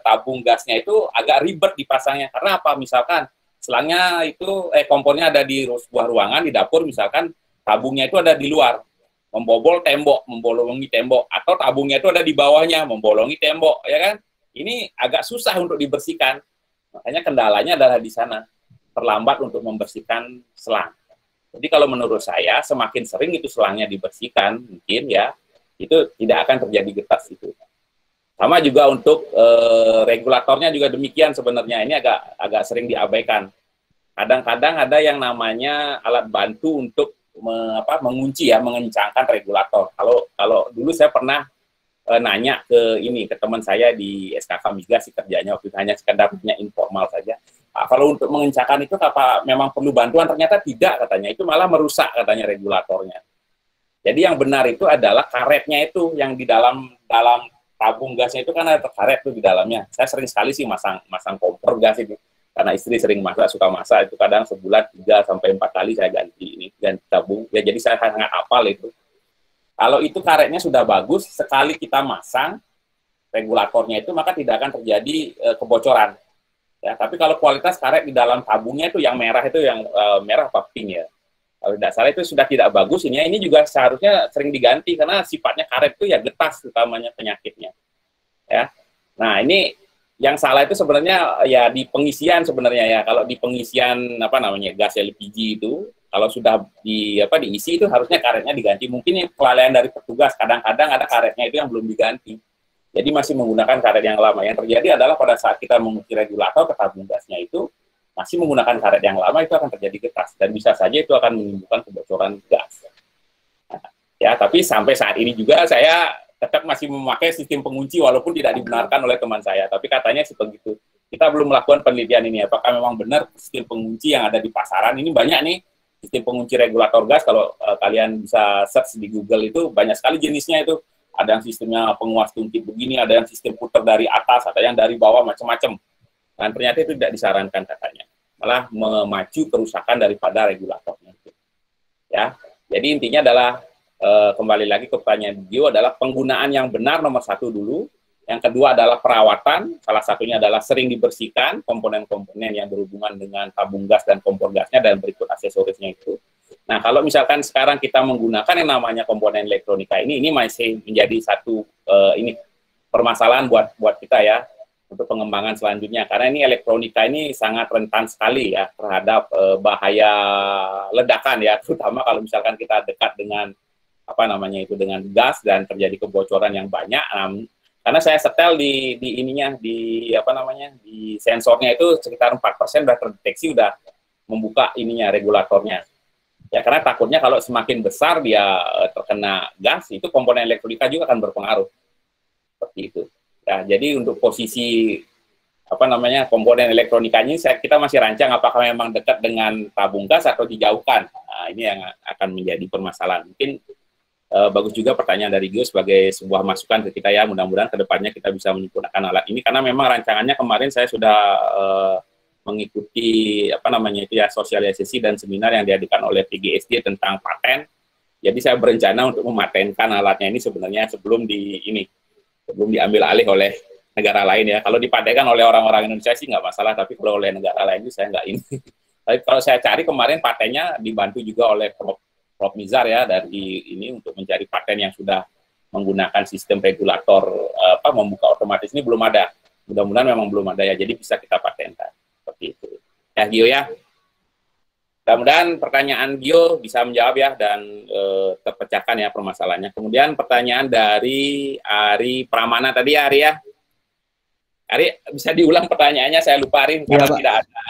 tabung gasnya itu agak ribet dipasangnya. Karena apa? Misalkan selangnya itu, kompornya ada di sebuah ruangan, di dapur misalkan, tabungnya itu ada di luar, membolongi tembok, atau tabungnya itu ada di bawahnya, membolongi tembok, ya kan? ini agak susah untuk dibersihkan. Makanya kendalanya adalah di sana, terlambat untuk membersihkan selang. Jadi kalau menurut saya, semakin sering itu selangnya dibersihkan, mungkin ya, itu tidak akan terjadi getas itu. Sama juga untuk regulatornya juga demikian sebenarnya, ini agak sering diabaikan. Kadang-kadang ada yang namanya alat bantu untuk mengunci ya, mengencangkan regulator. Kalau dulu saya pernah nanya ke teman saya di SKK Migas sih kerjanya waktu itu, hanya sekedar informal saja. Kalau untuk mengencangkan itu apa memang perlu bantuan? Ternyata tidak katanya, itu malah merusak katanya regulatornya. Jadi yang benar itu adalah karetnya itu yang di dalam tabung gasnya itu kan ada karet tuh di dalamnya. Saya sering sekali sih masang kompor gas itu. Karena istri sering suka masak, itu kadang sebulan 3 sampai 4 kali saya ganti tabung. Ya jadi saya sangat hafal itu. Kalau itu karetnya sudah bagus, sekali kita masang regulatornya itu maka tidak akan terjadi kebocoran. Ya, tapi kalau kualitas karet di dalam tabungnya itu yang merah itu yang merah apa pink ya. Kalau tidak salah itu sudah tidak bagus. Ini juga seharusnya sering diganti karena sifatnya karet itu ya getas utamanya penyakitnya. Ya. Nah, ini yang salah itu sebenarnya ya di pengisian sebenarnya ya. Kalau di pengisian gas LPG itu kalau sudah diisi itu harusnya karetnya diganti. Mungkin ini kelalaian dari petugas, kadang-kadang ada karetnya itu yang belum diganti. Jadi masih menggunakan karet yang lama. Yang terjadi adalah pada saat kita mengunci regulator ke tabung gasnya itu masih menggunakan karet yang lama, itu akan terjadi getas dan bisa saja itu akan menimbulkan kebocoran gas. Nah, ya, tapi sampai saat ini juga saya tetap masih memakai sistem pengunci walaupun tidak dibenarkan oleh teman saya, tapi katanya seperti itu. Kita belum melakukan penelitian ini, apakah memang benar sistem pengunci yang ada di pasaran ini banyak nih, sistem pengunci regulator gas, kalau kalian bisa search di Google itu banyak sekali jenisnya itu, ada yang sistemnya penguas tungkit begini, ada yang sistem putar dari atas, ada yang dari bawah, macam-macam. Dan ternyata itu tidak disarankan katanya, malah memacu kerusakan daripada regulatornya. Ya, jadi intinya adalah kembali lagi ke pertanyaan Gio adalah penggunaan yang benar nomor 1 dulu. Yang kedua adalah perawatan, salah satunya adalah sering dibersihkan komponen-komponen yang berhubungan dengan tabung gas dan kompor gasnya dan berikut aksesorisnya itu. Nah, kalau misalkan sekarang kita menggunakan yang namanya komponen elektronika ini masih menjadi satu permasalahan buat kita ya untuk pengembangan selanjutnya, karena ini elektronika ini sangat rentan sekali ya terhadap bahaya ledakan ya, terutama kalau misalkan kita dekat dengan dengan gas dan terjadi kebocoran yang banyak. Karena saya setel di sensornya itu sekitar 4% sudah terdeteksi, sudah membuka regulatornya. Ya, karena takutnya kalau semakin besar dia terkena gas, itu komponen elektronika juga akan berpengaruh. Seperti itu. Ya, jadi untuk posisi komponen elektronikanya kita masih rancang apakah memang dekat dengan tabung gas atau dijauhkan. Nah, ini yang akan menjadi permasalahan. Mungkin bagus juga pertanyaan dari Gio sebagai sebuah masukan ke kita ya, mudah-mudahan kedepannya kita bisa menggunakan alat ini, karena memang rancangannya kemarin saya sudah mengikuti sosialisasi dan seminar yang diadakan oleh PGSD tentang paten. Jadi saya berencana untuk mematenkan alatnya ini sebenarnya sebelum diambil alih oleh negara lain ya. Kalau dipatenkan oleh orang-orang Indonesia sih nggak masalah, tapi kalau oleh negara lain itu saya nggak ini. Tapi kalau saya cari kemarin patennya dibantu juga oleh Prof. Nizar ya dari ini untuk mencari paten yang sudah menggunakan sistem regulator membuka otomatis ini belum ada. Mudah-mudahan memang belum ada ya, jadi bisa kita patenkan seperti itu. Ya Gio ya. Mudah-mudahan pertanyaan Gio bisa menjawab ya dan terpecahkan ya permasalahannya. Kemudian pertanyaan dari Ari Pramana tadi ya Ari ya. Ari bisa diulang pertanyaannya, saya lupa Ari karena tidak ada.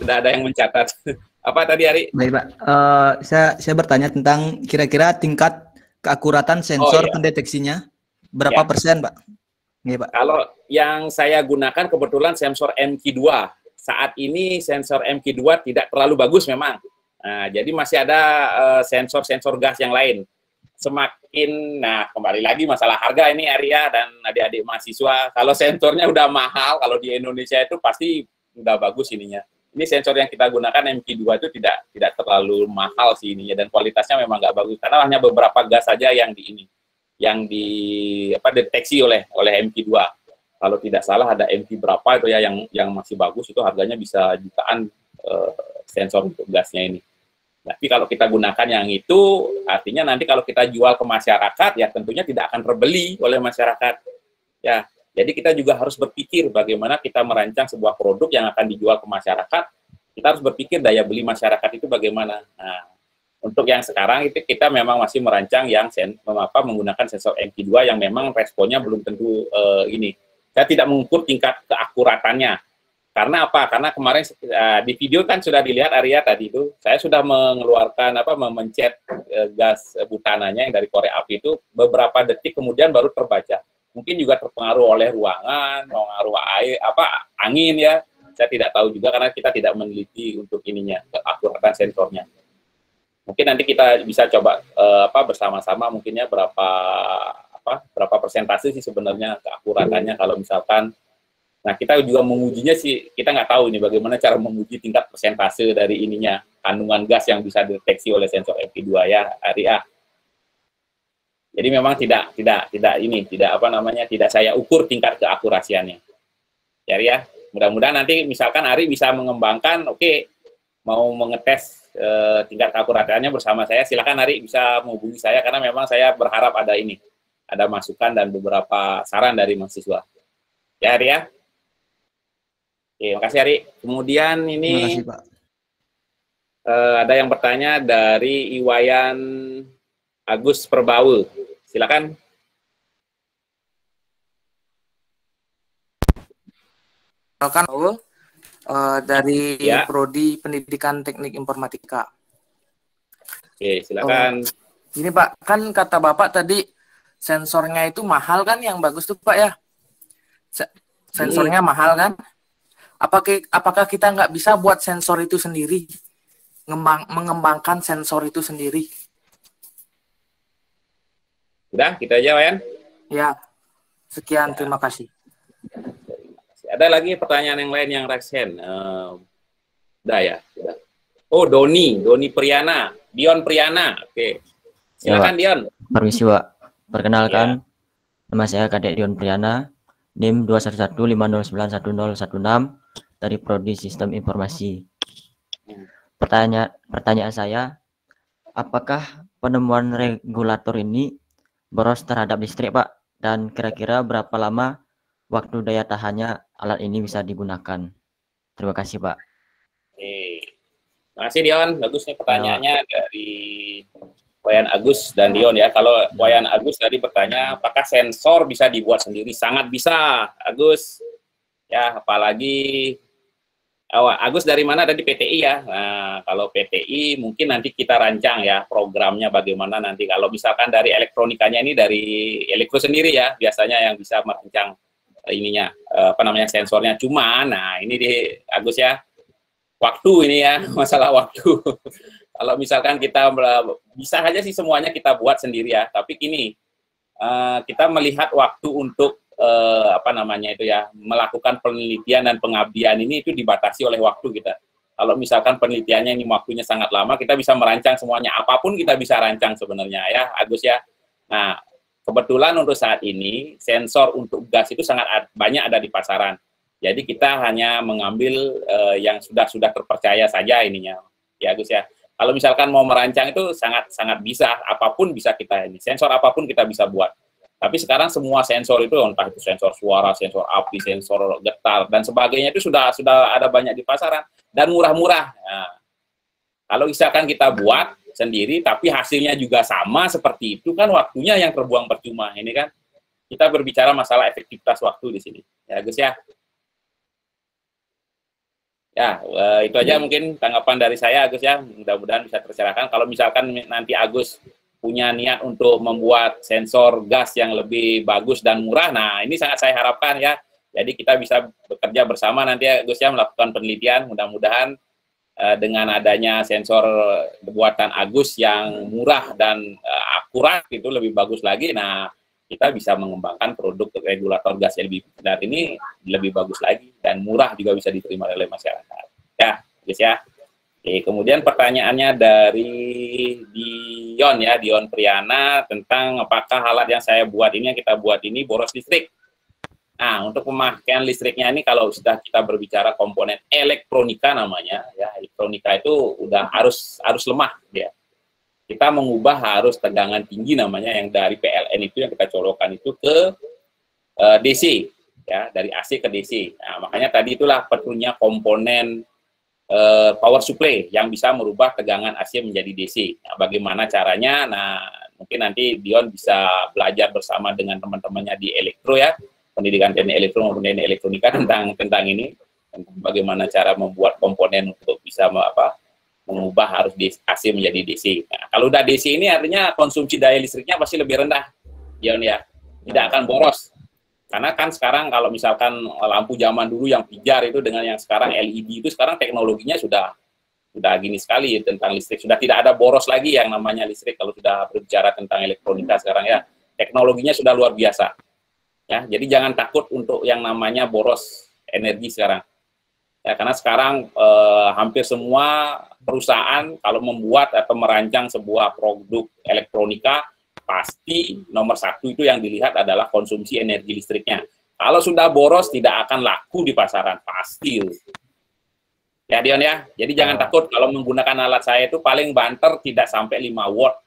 Tidak ada yang mencatat. Apa tadi Ari? Baik Pak, saya bertanya tentang kira-kira tingkat keakuratan sensor pendeteksinya berapa persen Pak? Iya, Pak. Kalau yang saya gunakan kebetulan sensor MQ2. Saat ini sensor MQ2 tidak terlalu bagus memang. Nah, jadi masih ada sensor-sensor gas yang lain. Kembali lagi masalah harga ini Arya dan adik-adik mahasiswa. Kalau sensornya udah mahal, kalau di Indonesia itu pasti udah bagus ininya. Ini sensor yang kita gunakan MQ2 itu tidak terlalu mahal sih ininya, dan kualitasnya memang nggak bagus karena hanya beberapa gas saja yang deteksi oleh MQ2. Kalau tidak salah ada MQ berapa itu ya yang masih bagus, itu harganya bisa jutaan sensor untuk gasnya ini. Tapi kalau kita gunakan yang itu, artinya nanti kalau kita jual ke masyarakat ya tentunya tidak akan terbeli oleh masyarakat. Ya, Jadi kita juga harus berpikir bagaimana kita merancang sebuah produk yang akan dijual ke masyarakat. Kita harus berpikir daya beli masyarakat itu bagaimana. Nah, untuk yang sekarang itu kita memang masih merancang yang menggunakan sensor MP2 yang memang responnya belum tentu ini. Saya tidak mengukur tingkat keakuratannya. Karena apa? Karena kemarin di video kan sudah dilihat Arya tadi itu, saya sudah mengeluarkan memencet gas butananya yang dari korek api itu beberapa detik kemudian baru terbaca. Mungkin juga terpengaruh oleh ruangan, pengaruh air, angin ya. Saya tidak tahu juga karena kita tidak meneliti untuk ininya, keakuratan sensornya. Mungkin nanti kita bisa coba bersama-sama mungkinnya berapa persentase sih sebenarnya keakuratannya kalau misalkan. Nah, kita juga mengujinya sih, kita nggak tahu ini bagaimana cara menguji tingkat persentase dari ininya, kandungan gas yang bisa dideteksi oleh sensor MP2 ya, Arya. Jadi memang tidak saya ukur tingkat keakurasiannya. Ya, mudah-mudahan nanti misalkan Ari bisa mengembangkan, mau mengetes tingkat keakuratannya bersama saya, silakan Ari bisa menghubungi saya karena memang saya berharap ada masukan dan beberapa saran dari mahasiswa. Ya, Ari ya. Oke, makasih Ari. Kemudian ini Terima kasih, Pak. Ada yang bertanya dari Iwayan Agus Perbaul. Silakan. Kan dari Prodi Pendidikan Teknik Informatika. Oke, silakan. Ini Pak, kan kata Bapak tadi sensornya itu mahal kan, yang bagus tuh Pak ya? Sensornya mahal kan? Apakah kita nggak bisa buat sensor itu sendiri? Mengembangkan sensor itu sendiri? Udah, gitu aja, Wayan? Ya, sekian, terima kasih. Ada lagi pertanyaan yang lain yang raise hand? Udah ya? Udah. Oh, Doni Priana, Dion Priana. Oke. Silakan, Dion. Permisi, Pak. Perkenalkan, nama saya Kadek Dion Priana, NIM 21150911016 dari Prodi Sistem Informasi. Pertanyaan saya, apakah penemuan regulator ini boros terhadap listrik, Pak? Dan kira-kira berapa lama waktu daya tahannya alat ini bisa digunakan? Terima kasih, Pak. Terima kasih, Dion. Bagus nih pertanyaannya dari Wayan Agus dan Dion ya. Kalau Wayan Agus tadi bertanya, apakah sensor bisa dibuat sendiri? Sangat bisa, Agus. Ya, apalagi Agus dari mana? Dari PTI ya. Nah, kalau PTI mungkin nanti kita rancang ya programnya bagaimana nanti. Kalau misalkan dari elektronikanya ini dari elektro sendiri ya, biasanya yang bisa merancang ininya sensornya. Cuma, nah ini di Agus ya, waktu ini ya, masalah waktu. Kalau misalkan kita bisa aja sih semuanya kita buat sendiri ya, tapi gini, kita melihat waktu untuk melakukan penelitian dan pengabdian ini itu dibatasi oleh waktu kita. Kalau misalkan penelitiannya ini waktunya sangat lama, kita bisa merancang semuanya, apapun kita bisa rancang sebenarnya ya, Agus ya. Nah, kebetulan untuk saat ini sensor untuk gas itu sangat banyak ada di pasaran. Jadi kita hanya mengambil yang sudah terpercaya saja ininya, ya Agus ya. Kalau misalkan mau merancang itu sangat bisa, apapun bisa kita sensor apapun kita bisa buat. Tapi sekarang semua sensor itu, entah itu sensor suara, sensor api, sensor getar dan sebagainya itu sudah ada banyak di pasaran dan murah-murah. Nah, kalau misalkan kita buat sendiri, tapi hasilnya juga sama seperti itu kan waktunya yang terbuang percuma. Ini kan kita berbicara masalah efektivitas waktu di sini, ya Gus ya. Ya, itu aja mungkin tanggapan dari saya, Agus ya. Mudah-mudahan bisa tercerahkan. Kalau misalkan nanti Agus punya niat untuk membuat sensor gas yang lebih bagus dan murah, nah ini sangat saya harapkan ya. Jadi kita bisa bekerja bersama nanti ya, Agus ya, melakukan penelitian. Mudah-mudahan dengan adanya sensor buatan Agus yang murah dan akurat itu lebih bagus lagi. Nah, kita bisa mengembangkan produk regulator gas yang lebih benar ini lebih bagus lagi dan murah juga bisa diterima oleh masyarakat. Ya, guys ya. Oke, kemudian pertanyaannya dari Dion Priana tentang apakah alat yang saya buat ini, yang kita buat ini boros listrik. Nah, untuk pemakaian listriknya ini kalau sudah kita berbicara komponen elektronika namanya, ya elektronika itu udah harus lemah ya. Kita mengubah harus tegangan tinggi namanya yang dari PLN itu yang kita colokkan itu ke DC. ya, dari AC ke DC. Nah, makanya tadi itulah perlunya komponen power supply yang bisa merubah tegangan AC menjadi DC. Nah, bagaimana caranya? Nah, mungkin nanti Dion bisa belajar bersama dengan teman-temannya di elektro ya, pendidikan teknik elektro maupun teknik elektronika tentang ini, tentang bagaimana cara membuat komponen untuk bisa mengubah arus AC menjadi DC. Nah, kalau udah DC ini artinya konsumsi daya listriknya pasti lebih rendah, Dion ya, tidak akan boros. Karena kan sekarang kalau misalkan lampu zaman dulu yang pijar itu dengan yang sekarang LED itu, sekarang teknologinya sudah gini sekali tentang listrik. Sudah tidak ada boros lagi yang namanya listrik kalau sudah berbicara tentang elektronika sekarang ya. Teknologinya sudah luar biasa. Ya, jadi jangan takut untuk yang namanya boros energi sekarang. Ya, karena sekarang hampir semua perusahaan kalau membuat atau merancang sebuah produk elektronika, pasti nomor satu itu yang dilihat adalah konsumsi energi listriknya. Kalau sudah boros tidak akan laku di pasaran, pasti. Ya Dion ya, jadi jangan takut kalau menggunakan alat saya itu paling banter tidak sampai 5 watt.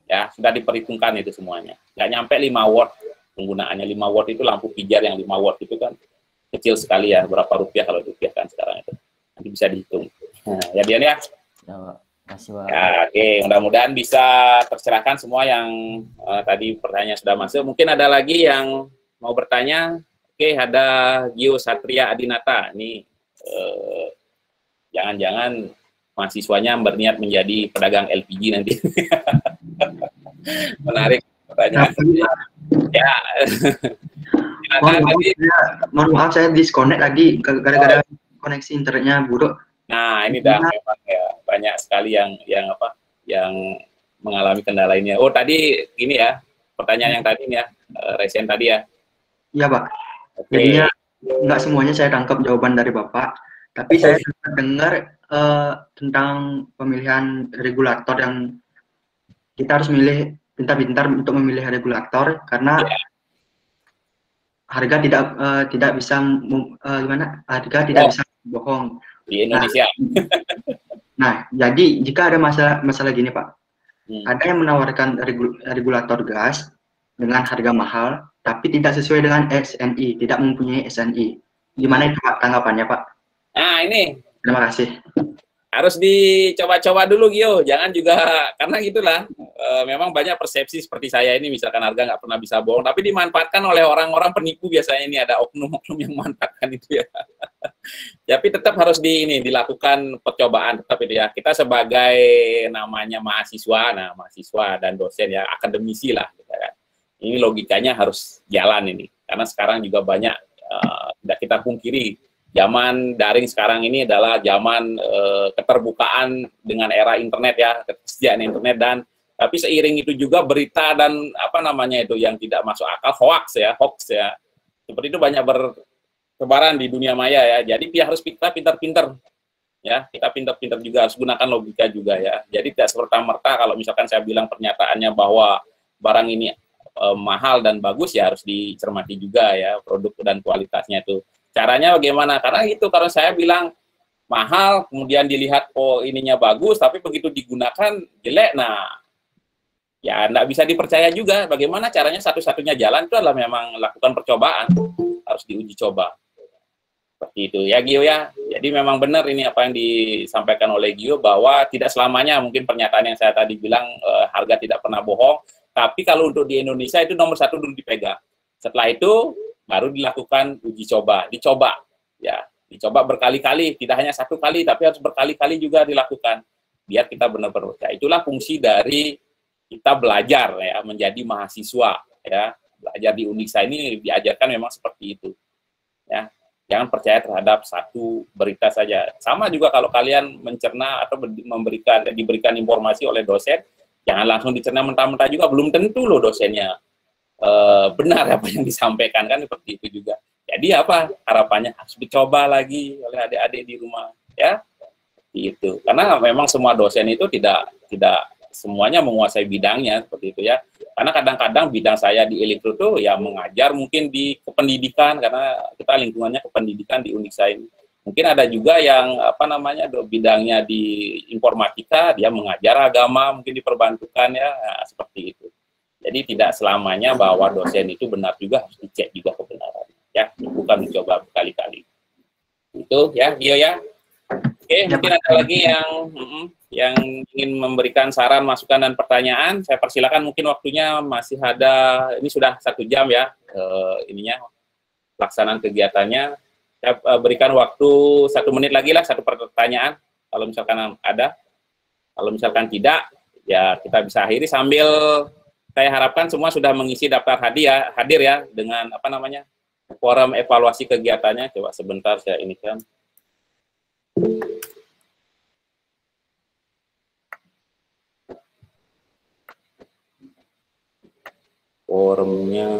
Ya, sudah diperhitungkan itu semuanya. Nggak nyampe 5 watt penggunaannya. 5 watt itu lampu pijar yang 5 watt itu kan kecil sekali ya, berapa rupiah kalau dirupiahkan sekarang itu. Nanti bisa dihitung. Nah, ya Dion ya. Ya, oke, mudah-mudahan bisa tercerahkan semua yang tadi pertanyaan sudah masuk. Mungkin ada lagi yang mau bertanya. Oke, ada Gio Satria Adinata. Ini jangan-jangan mahasiswanya berniat menjadi pedagang LPG nanti. Menarik pertanyaan. Ya. Mohon maaf, saya disconnect lagi gara-gara koneksi internetnya buruk. Nah, ini dah memang ya banyak sekali yang mengalami kendala ini. Oh, tadi ini ya, pertanyaan yang tadi ya, resen tadi ya. Iya, Pak. Jadinya nggak semuanya saya tangkap jawaban dari Bapak, tapi saya dengar tentang pemilihan regulator yang kita harus milih pintar-pintar untuk memilih regulator karena harga tidak bisa harga tidak bisa bohong di Indonesia. Nah, jadi jika ada masalah gini Pak, ada yang menawarkan regulator gas dengan harga mahal, tapi tidak sesuai dengan SNI, tidak mempunyai SNI. Gimana itu Pak tanggapannya Pak? Nah ini. Terima kasih. Harus dicoba-coba dulu Gio, jangan juga, karena gitulah, memang banyak persepsi seperti saya ini, misalkan harga nggak pernah bisa bohong, tapi dimanfaatkan oleh orang-orang penipu biasanya ini, ada oknum-oknum yang memanfaatkan itu ya. Tapi tetap harus dilakukan percobaan, tetap itu ya. Kita sebagai namanya mahasiswa dan dosen ya, akademisi lah, gitu kan. Ini logikanya harus jalan ini, karena sekarang juga banyak, tidak kita pungkiri, zaman daring sekarang ini adalah zaman keterbukaan dengan era internet ya, ketersediaan internet, dan tapi seiring itu juga berita dan apa namanya itu yang tidak masuk akal, hoax ya, seperti itu banyak bertebaran di dunia maya ya. Jadi harus kita pintar-pintar ya, kita pintar-pintar juga, harus gunakan logika juga ya. Jadi tidak serta-merta kalau misalkan saya bilang pernyataannya bahwa barang ini mahal dan bagus ya, harus dicermati juga ya produk dan kualitasnya itu. Caranya bagaimana? Karena itu, kalau saya bilang mahal, kemudian dilihat oh ininya bagus, tapi begitu digunakan jelek, nah ya enggak bisa dipercaya juga. Bagaimana caranya? Satu-satunya jalan itu adalah memang lakukan percobaan, harus diuji coba. Seperti itu ya Gio ya. Jadi memang benar ini apa yang disampaikan oleh Gio, bahwa tidak selamanya mungkin pernyataan yang saya tadi bilang harga tidak pernah bohong, tapi kalau untuk di Indonesia itu nomor satu dulu dipegang. Setelah itu baru dilakukan uji coba, dicoba berkali-kali, tidak hanya satu kali, tapi harus berkali-kali juga dilakukan, biar kita benar-benar percaya. Itulah fungsi dari kita belajar ya, menjadi mahasiswa ya, belajar di Uniksa ini diajarkan memang seperti itu ya. Jangan percaya terhadap satu berita saja. Sama juga kalau kalian mencerna atau diberikan informasi oleh dosen, jangan langsung dicerna mentah-mentah juga, belum tentu loh dosennya benar apa yang disampaikan, kan seperti itu juga. Jadi apa harapannya, harus dicoba lagi oleh adik-adik di rumah ya, itu karena memang semua dosen itu tidak semuanya menguasai bidangnya, seperti itu ya. Karena kadang-kadang bidang saya di elektro tuh ya mengajar mungkin di kependidikan, karena kita lingkungannya kependidikan di Uniksa ini. Mungkin ada juga yang apa namanya bidangnya di informatika, dia mengajar agama mungkin di perbankan ya, nah, seperti itu. Jadi tidak selamanya bahwa dosen itu benar juga, harus dicek juga kebenarannya. Ya, bukan mencoba berkali-kali. Itu ya, Bio ya. Oke, mungkin ada lagi yang ingin memberikan saran, masukan, dan pertanyaan. Saya persilakan, mungkin waktunya masih ada, ini sudah 1 jam ya, ininya, pelaksanaan kegiatannya. Saya berikan waktu 1 menit lagi lah, 1 pertanyaan, kalau misalkan ada. Kalau misalkan tidak, ya kita bisa akhiri sambil saya harapkan semua sudah mengisi daftar hadir ya, dengan apa namanya, forum evaluasi kegiatannya. Coba sebentar saya ini kan. Forumnya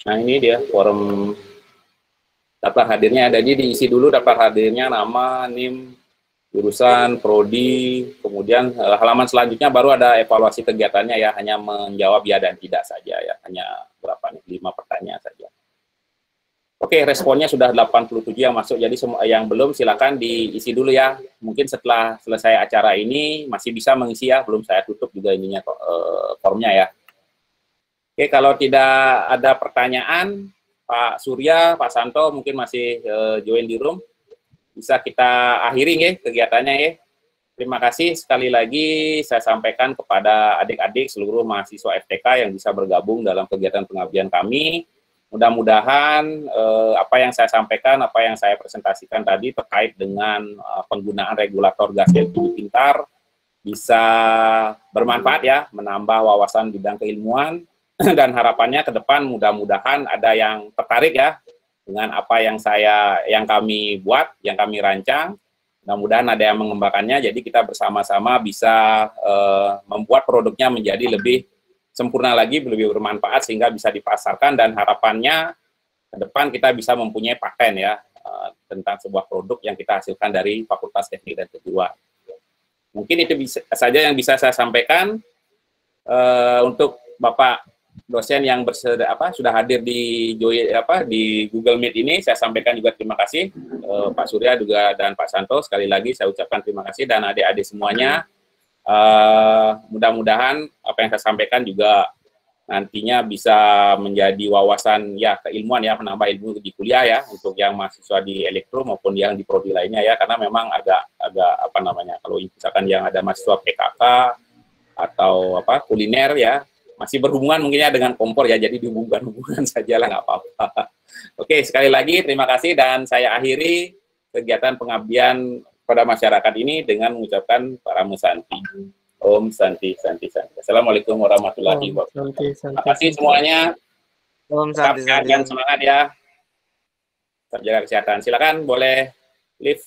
nah ini dia forum daftar hadirnya, ada diisi dulu daftar hadirnya, nama, NIM, jurusan, prodi, kemudian halaman selanjutnya baru ada evaluasi kegiatannya ya, hanya menjawab ya dan tidak saja ya, hanya berapa nih, 5 pertanyaan saja. Oke, responnya sudah 87 yang masuk, jadi semua yang belum silakan diisi dulu ya. Mungkin setelah selesai acara ini masih bisa mengisi ya, belum saya tutup juga ininya formnya ya. Oke, kalau tidak ada pertanyaan, Pak Surya, Pak Santo mungkin masih join di room. Bisa kita akhiri ya kegiatannya ya. Terima kasih sekali lagi saya sampaikan kepada adik-adik seluruh mahasiswa FTK yang bisa bergabung dalam kegiatan pengabdian kami. Mudah-mudahan apa yang saya sampaikan, apa yang saya presentasikan tadi terkait dengan penggunaan regulator gas LPG pintar bisa bermanfaat ya, menambah wawasan bidang keilmuan. Dan harapannya ke depan mudah-mudahan ada yang tertarik ya dengan apa yang kami buat, yang kami rancang. Mudah-mudahan ada yang mengembangkannya, jadi kita bersama-sama bisa membuat produknya menjadi lebih sempurna lagi, lebih bermanfaat sehingga bisa dipasarkan, dan harapannya ke depan kita bisa mempunyai paten ya tentang sebuah produk yang kita hasilkan dari Fakultas Teknik dan Kejuruan. Mungkin itu saja yang bisa saya sampaikan. Untuk Bapak dosen yang sudah hadir di Google Meet ini, saya sampaikan juga terima kasih. Pak Surya juga dan Pak Santo, sekali lagi saya ucapkan terima kasih, dan adik-adik semuanya. Mudah-mudahan apa yang saya sampaikan juga nantinya bisa menjadi wawasan ya keilmuan ya, menambah ilmu di kuliah ya, untuk yang mahasiswa di elektro maupun yang di prodi lainnya ya, karena memang agak apa namanya, kalau misalkan yang ada mahasiswa PKK atau kuliner ya, masih berhubungan mungkin ya dengan kompor ya, jadi dihubungkan saja lah, nggak apa-apa. Oke, sekali lagi terima kasih, dan saya akhiri kegiatan pengabdian pada masyarakat ini dengan mengucapkan Paramu Santi. Om Santi, Santi, Santi. Assalamualaikum warahmatullahi wabarakatuh. Terima kasih semuanya. Om Santi, Santi. Dan semangat ya. Tetap jaga kesehatan. Silakan boleh live.